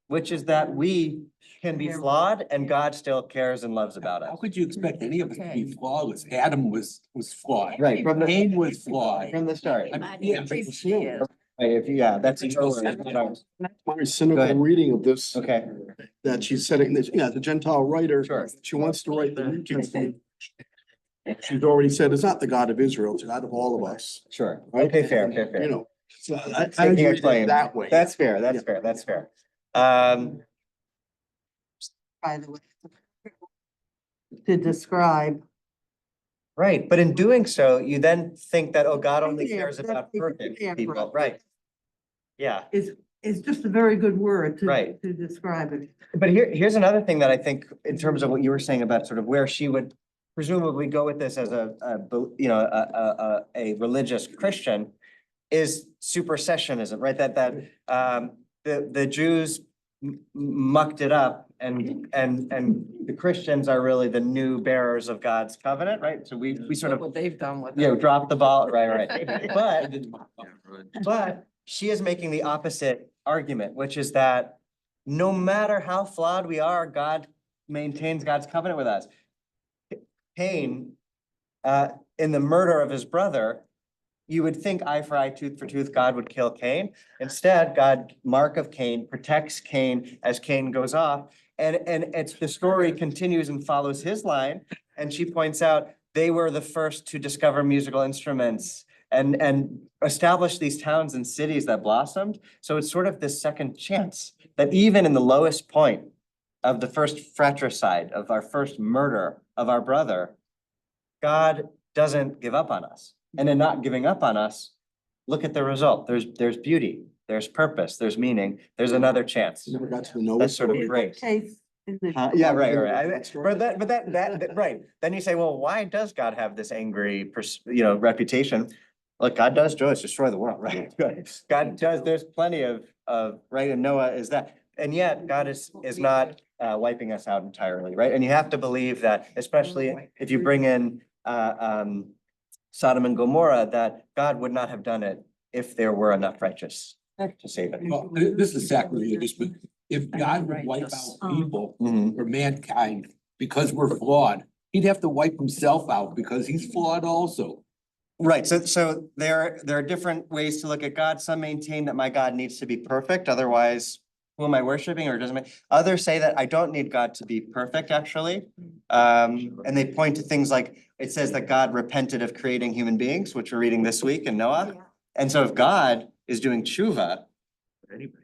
A: which is that we can be flawed and God still cares and loves about
B: How
A: us.
B: could you expect any of us to be flawless? Adam was flawed.
A: Right, from the-
B: Cain was flawed.
A: From the start.
B: I mean, yeah, but still.
A: Right, that's your word, not ours.
J: My
A: Go
J: cynical
A: ahead.
J: reading of this,
A: Okay,
J: that she's setting this, the Gentile writer.
A: Sure.
J: She wants to write the New Testament. She's already said it's not the God of Israel, it's the God of all of us.
A: sure.
J: right?
A: Okay, fair.
J: You know, so I
A: Taking a
J: read it
A: claim.
J: that way.
A: That's fair, that's fair, that's fair.
D: By the way. To describe.
A: Right, but in doing so, you then think that, oh, God only
D: Yeah,
A: cares about
D: that's-
A: perfect
D: yeah,
A: people, right? Yeah,
D: Is just a very good word
A: Right.
D: to describe it.
A: but here's another thing that I think, in terms of what you were saying about sort of where she would presumably go with this as a religious Christian, is supersessionism, right? The Jews mucked it up and the Christians are really the new bearers of God's covenant, right? So we sort
C: Look
A: of,
C: what they've done with
A: you know,
C: it.
A: drop the ball, right. But she is making the opposite argument, which is that no matter how flawed we are, God maintains God's covenant with us. Cain, in the murder of his brother, you would think eye for eye, tooth for tooth, God would kill Cain. Instead, God, mark of Cain, protects Cain as Cain goes off. And it's the story continues and follows his line. And she points out they were the first to discover musical instruments and establish these towns and cities that blossomed. So it's sort of this second chance that even in the lowest point of the first fratricide, of our first murder of our brother, God doesn't give up on us. And in not giving up on us, look at the result. There's beauty, there's purpose, there's meaning, there's another chance.
J: Never got to the Noah
A: That's sort of
J: story.
A: great.
D: Case in the.
A: Yeah, right. But right. Then you say, well, why does God have this angry, reputation? Look, God does destroy the world, right? God does, there's plenty of, right, and Noah is that. And yet God is not wiping us out entirely, right? And you have to believe that, especially if you bring in Sodom and Gomorrah, that God would not have done it if there were enough righteous to save it.
B: Well, this is sacrilegious, but if God would wipe out people
A: Mhm.
B: or mankind because we're flawed, he'd have to wipe himself out because he's flawed also.
A: Right, so there are different ways to look at God. Some maintain that my God needs to be perfect, otherwise who am I worshiping, or doesn't others say that I don't need God to be perfect, actually. And they point to things like, it says that God repented of creating human beings, which we're reading this week in Noah. And so if God is doing tshuva,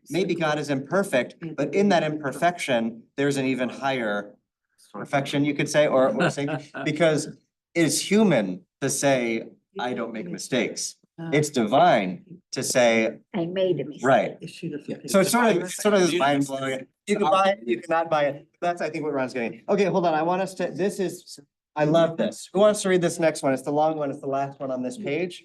A: maybe God is imperfect, but in that imperfection, there's an even higher perfection, you could say, or say, because it is human to say, I don't make mistakes. It's divine to say,
F: I made a mistake.
A: right. So it's sort of mind blowing. You can buy it, you cannot buy it. That's, I think, what Ron's getting. Okay, hold on. I want us to, I love this. Who wants to read this next one? It's the long one. It's the last one on this page.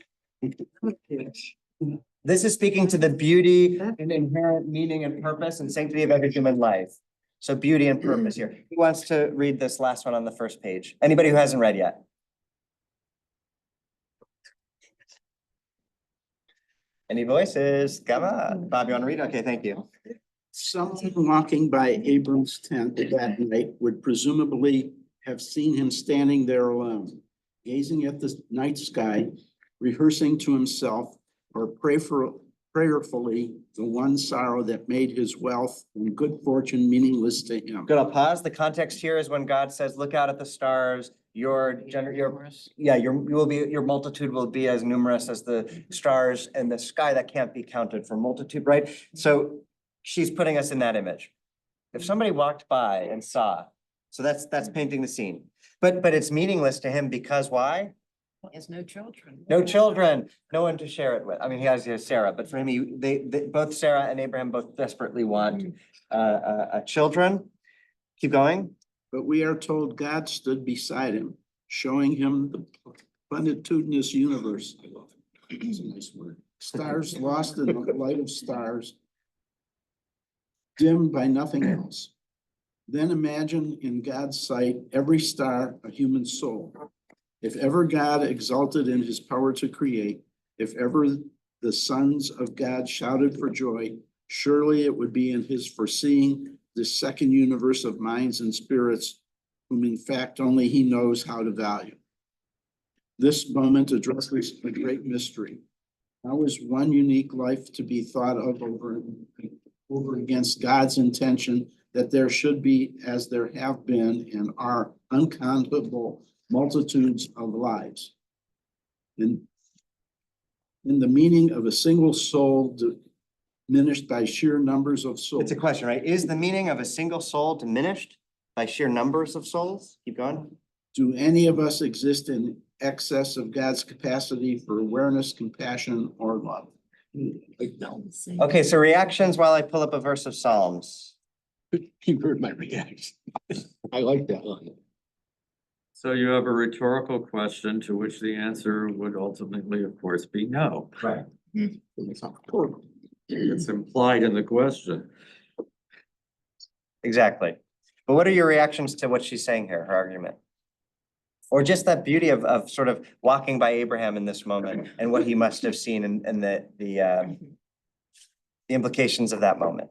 A: This is speaking to the beauty and inherent meaning and purpose and sanctity of every human life. So beauty and purpose here. Who wants to read this last one on the first page? Anybody who hasn't read yet? Any voices? Come on. Bob, you want to read? Okay, thank you.
M: Someone walking by Abram's tent that night would presumably have seen him standing there alone, gazing at the night sky, rehearsing to himself or prayerfully the one sorrow that made his wealth and good fortune meaningless to him.
A: Good, I'll pause. The context here is when God says, look out at the stars, your multitude will be as numerous as the stars in the sky that can't be counted for multitude, right? So she's putting us in that image. If somebody walked by and saw, so that's painting the scene, but it's meaningless to him because why?
C: He has no children.
A: No children, no one to share it with. I mean, he has Sarah, but for him, they both Sarah and Abraham both desperately want children. Keep going.
M: But we are told God stood beside him, showing him plenitudinous universe. I love it. It's a nice word. Stars lost in the light of stars, dimmed by nothing else. Then imagine in God's sight, every star a human soul. If ever God exalted in his power to create, if ever the sons of God shouted for joy, surely it would be in his foreseeing this second universe of minds and spirits, whom in fact only he knows how to value. This moment addresses a great mystery. How is one unique life to be thought of over against God's intention that there should be, as there have been and are, uncountable multitudes of lives? In the meaning of a single soul diminished by sheer numbers of souls.
A: It's a question, right? Is the meaning of a single soul diminished by sheer numbers of souls? Keep going.
M: Do any of us exist in excess of God's capacity for awareness, compassion, or love?
A: Okay, so reactions while I pull up a verse of Psalms.
B: You heard my reaction. I like that one.
E: So you have a rhetorical question to which the answer would ultimately, of course, be no.
A: Right.
B: It's not rhetorical.
E: It's implied in the question.
A: Exactly. But what are your reactions to what she's saying here, her argument? Or just that beauty of sort of walking by Abraham in this moment and what he must have seen and the implications of that moment.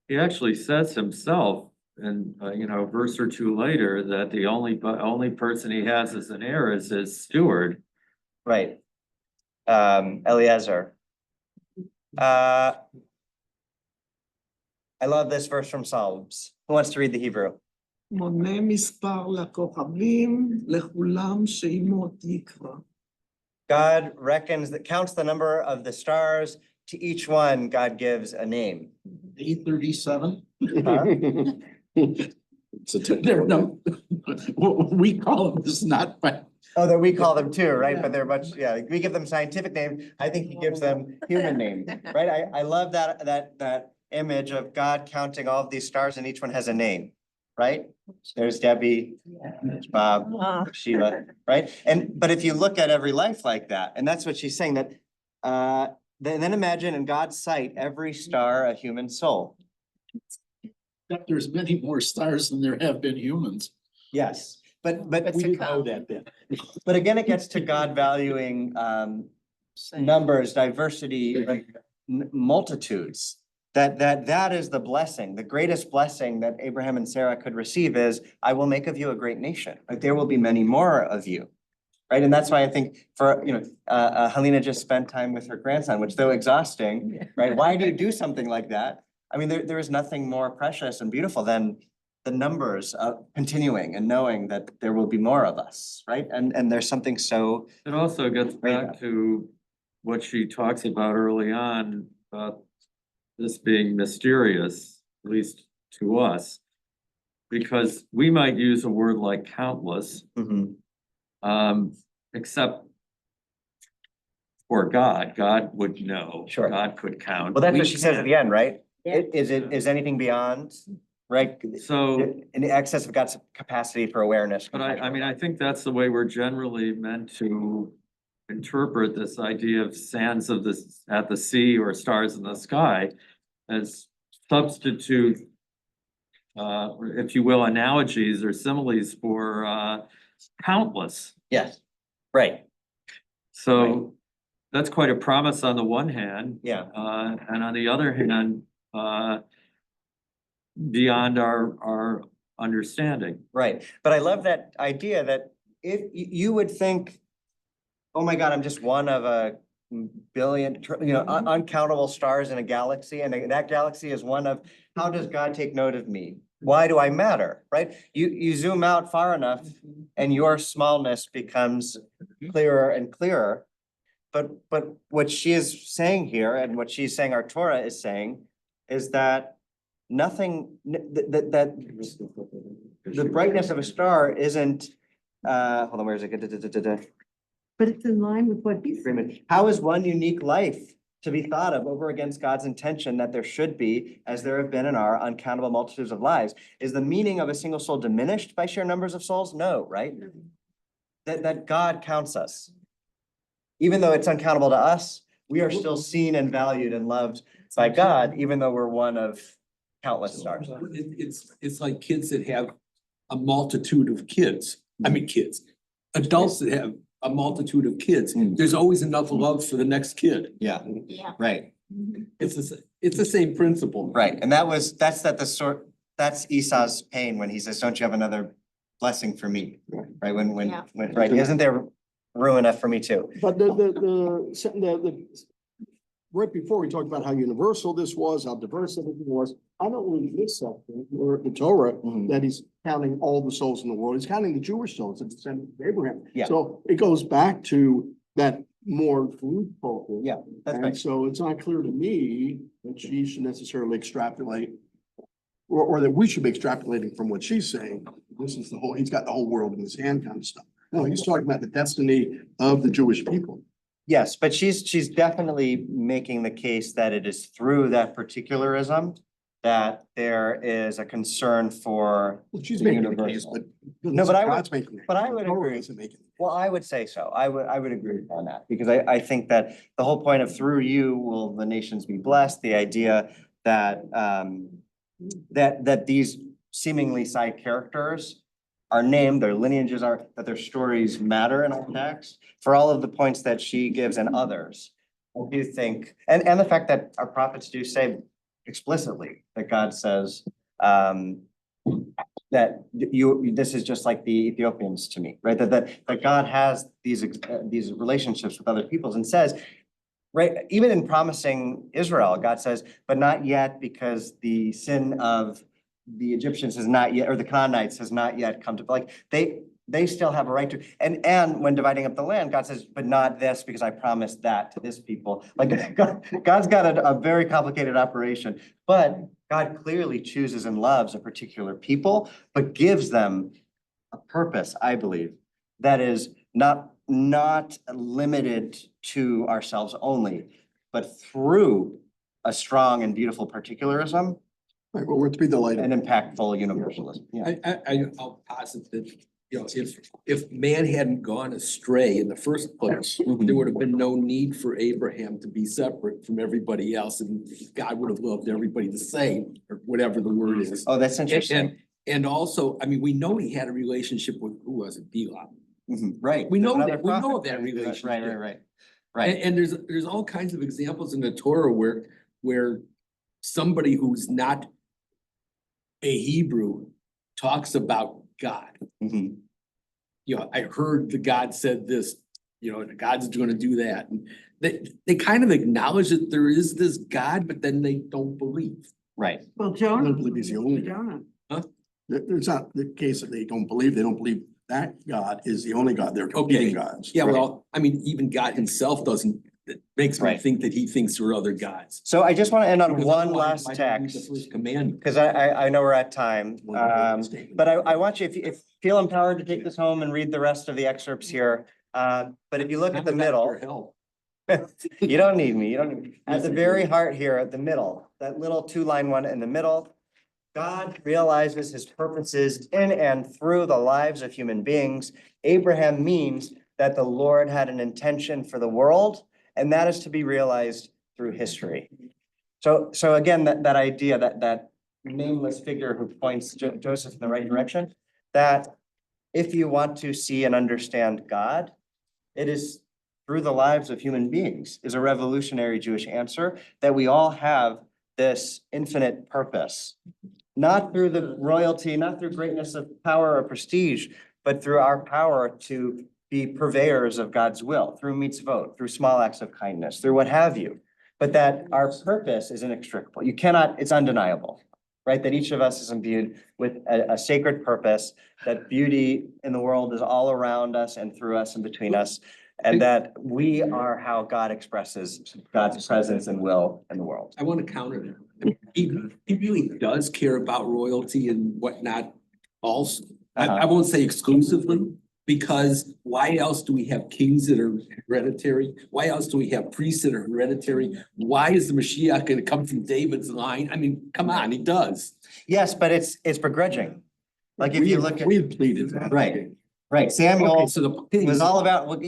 E: He actually says himself, and a verse or two later, that the only person he has as an heir is his steward.
A: Right. Eliezer. I love this verse from Psalms. Who wants to read the Hebrew?
L: מונה מספר לכוכבים, לכולם שמות יקרא.
A: God counts the number of the stars. To each one, God gives a name.
M: 837.
A: Huh?
M: It's no, we call them this, not by.
A: Oh, that we call them too, right? But they're much, yeah, we give them scientific name. I think he gives them human name, right? I love that image of God counting all of these stars and each one has a name, right? There's Debbie, there's Bob, Sheila, right? But if you look at every life like that, and that's what she's saying, that then imagine in God's sight, every star a human soul.
M: There's many more stars than there have been humans.
A: Yes, but
M: We didn't know that then.
A: But again, it gets to God valuing numbers, diversity, like, multitudes. That is the blessing, the greatest blessing that Abraham and Sarah could receive is, I will make of you a great nation. Like there will be many more of you. Right, and that's why I think for, Helena just spent time with her grandson, which though exhausting, right? Why do you do something like that? I mean, there is nothing more precious and beautiful than the numbers continuing and knowing that there will be more of us, right? And there's something so.
E: It also gets back to what she talks about early on, about this being mysterious, at least to us, because we might use a word like countless. Except for God would know.
A: Sure.
E: God could count.
A: Well, that's
E: We
A: what she says at
E: can't.
A: the end, right? Is anything beyond, right?
E: So,
A: In the excess of God's capacity for awareness.
E: but I think that's the way we're generally meant to interpret this idea of sands at the sea or stars in the sky as substitute, if you will, analogies or similes for countless.
A: Yes, right.
E: So that's quite a promise on the one hand.
A: Yeah.
E: And on the other hand, beyond our understanding.
A: Right, but I love that idea that if you would think, oh my God, I'm just one of a billion, uncountable stars in a galaxy, and that galaxy is one of, how does God take note of me? Why do I matter, right? You zoom out far enough and your smallness becomes clearer and clearer. But what she is saying here, and what she's saying our Torah is saying, is that nothing, that the brightness of a star isn't, hold on, where is it?
D: But it's in line with what he's saying.
A: How is one unique life to be thought of over against God's intention that there should be, as there have been in our uncountable multitudes of lives? Is the meaning of a single soul diminished by sheer numbers of souls? No, right? That God counts us. even though it's uncountable to us, we are still seen and valued and loved by God, even though we're one of countless stars.
B: It's like kids that have a multitude of kids. I mean, kids, adults that have a multitude of kids. There's always enough love for the next kid.
A: Yeah,
F: Yeah.
A: right,
B: It's the same principle.
A: right. And that's Esau's pain when he says, don't you have another blessing for me? Right,
F: Yeah.
A: right, isn't there room enough for me too?
J: But right before we talked about how universal this was, how diverse everything was, I don't read this section or the Torah that he's counting all the souls in the world. He's counting the Jewish souls, the descendants of Abraham.
A: Yeah.
J: So it goes back to that more group focus.
A: Yeah, that's
J: And
A: right.
J: so it's not clear to me that she should necessarily extrapolate or that we should be extrapolating from what she's saying. This is he's got the whole world in his hand kind of stuff. No, he's talking about the destiny of the Jewish people.
A: Yes, but she's definitely making the case that it is through that particularism that there is a concern for.
J: Well, she's
A: the
J: making the case,
A: universal.
J: but.
A: No, but I would-
J: God's making it.
A: but I would
J: Torah
A: agree.
J: isn't making it.
A: Well, I would say so. I would agree on that because I think that the whole point of through you will the nations be blessed, the idea that that these seemingly side characters are named, their lineages are, that their stories matter in our text for all of the points that she gives and others. I do think, and the fact that our prophets do say explicitly that God says, that this is just like the Ethiopians to me, right? That God has these relationships with other peoples and says, right, even in promising Israel, God says, but not yet because the sin of the Egyptians has not yet, or the Canaanites has not yet come to, like, they still have a right to, and when dividing up the land, God says, but not this because I promised that to this people. Like God's got a very complicated operation, but God clearly chooses and loves a particular people, but gives them a purpose, I believe, that is not limited to ourselves only, but through a strong and beautiful particularism.
J: Right, well, we're to be the light.
A: And impactful universalism. Yeah.
B: I'll posit that, if man hadn't gone astray in the first place, there would have been no need for Abraham to be separate from everybody else, and God would have loved everybody the same, or whatever the word is.
A: Oh, that's interesting.
B: And also, I mean, we know he had a relationship with, who was it, Balaam?
A: Right.
B: We know
A: Another
B: that, we know
A: prophet.
B: of that relationship.
A: Right.
B: And there's all kinds of examples in the Torah where somebody who's not a Hebrew talks about God. I heard the God said this, the God's gonna do that. And they kind of acknowledge that there is this God, but then they don't believe.
A: Right.
D: Well,
J: I
D: Jonah.
J: don't believe he's the only.
D: Jonah.
J: It's not the case that they don't believe that God is the only God. They're competing gods.
B: Yeah, well, I mean, even God himself doesn't, it makes me
A: Right.
B: think that he thinks there are other gods.
A: So I just want to end on
B: Because
A: one
B: otherwise,
A: last
B: why don't we read
A: text.
B: The first commandment.
A: Because I know we're at time, but I want you, if you feel empowered to take this home and read the rest of the excerpts here. But if you look at the middle, you don't need me, At the very heart here, at the middle, that little 2-line one in the middle, God realizes his purposes in and through the lives of human beings. Abraham means that the Lord had an intention for the world, and that is to be realized through history. So again, that idea, that nameless figure who points Joseph in the right direction, that if you want to see and understand God, it is through the lives of human beings, is a revolutionary Jewish answer, that we all have this infinite purpose. Not through the royalty, not through greatness of power or prestige, but through our power to be purveyors of God's will, through mitzvot, through small acts of kindness, through what have you. But that our purpose is inextricable. It's undeniable, right? That each of us is imbued with a sacred purpose, that beauty in the world is all around us and through us and between us, and that we are how God expresses God's presence and will in the world.
B: I want to counter that. He really does care about royalty and whatnot also. I won't say exclusively, because why else do we have kings that are hereditary? Why else do we have priests that are hereditary? Why is the Mashiach going to come from David's line? I mean, come on, he does.
A: Yes, but it's begrudging. Like if you look at.
J: We pleaded that.
A: Right. Samuel
B: Okay, so the
A: was all about,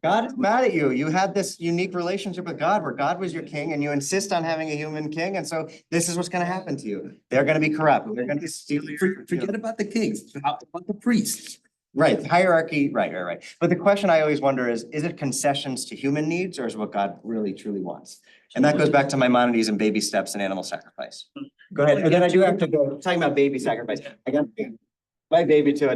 A: God is mad at you. You had this unique relationship with God where God was your king and you insist on having a human king. And so this is what's gonna happen to you. They're gonna be corrupt. They're gonna steal your.
B: Forget about the kings, how about the priests?
A: Right, hierarchy, right. But the question I always wonder is it concessions to human needs or is it what God really truly wants? And that goes back to Maimonides and baby steps and animal sacrifice. Go ahead. And then I do have to go, talking about baby sacrifice. I got my baby to adopt.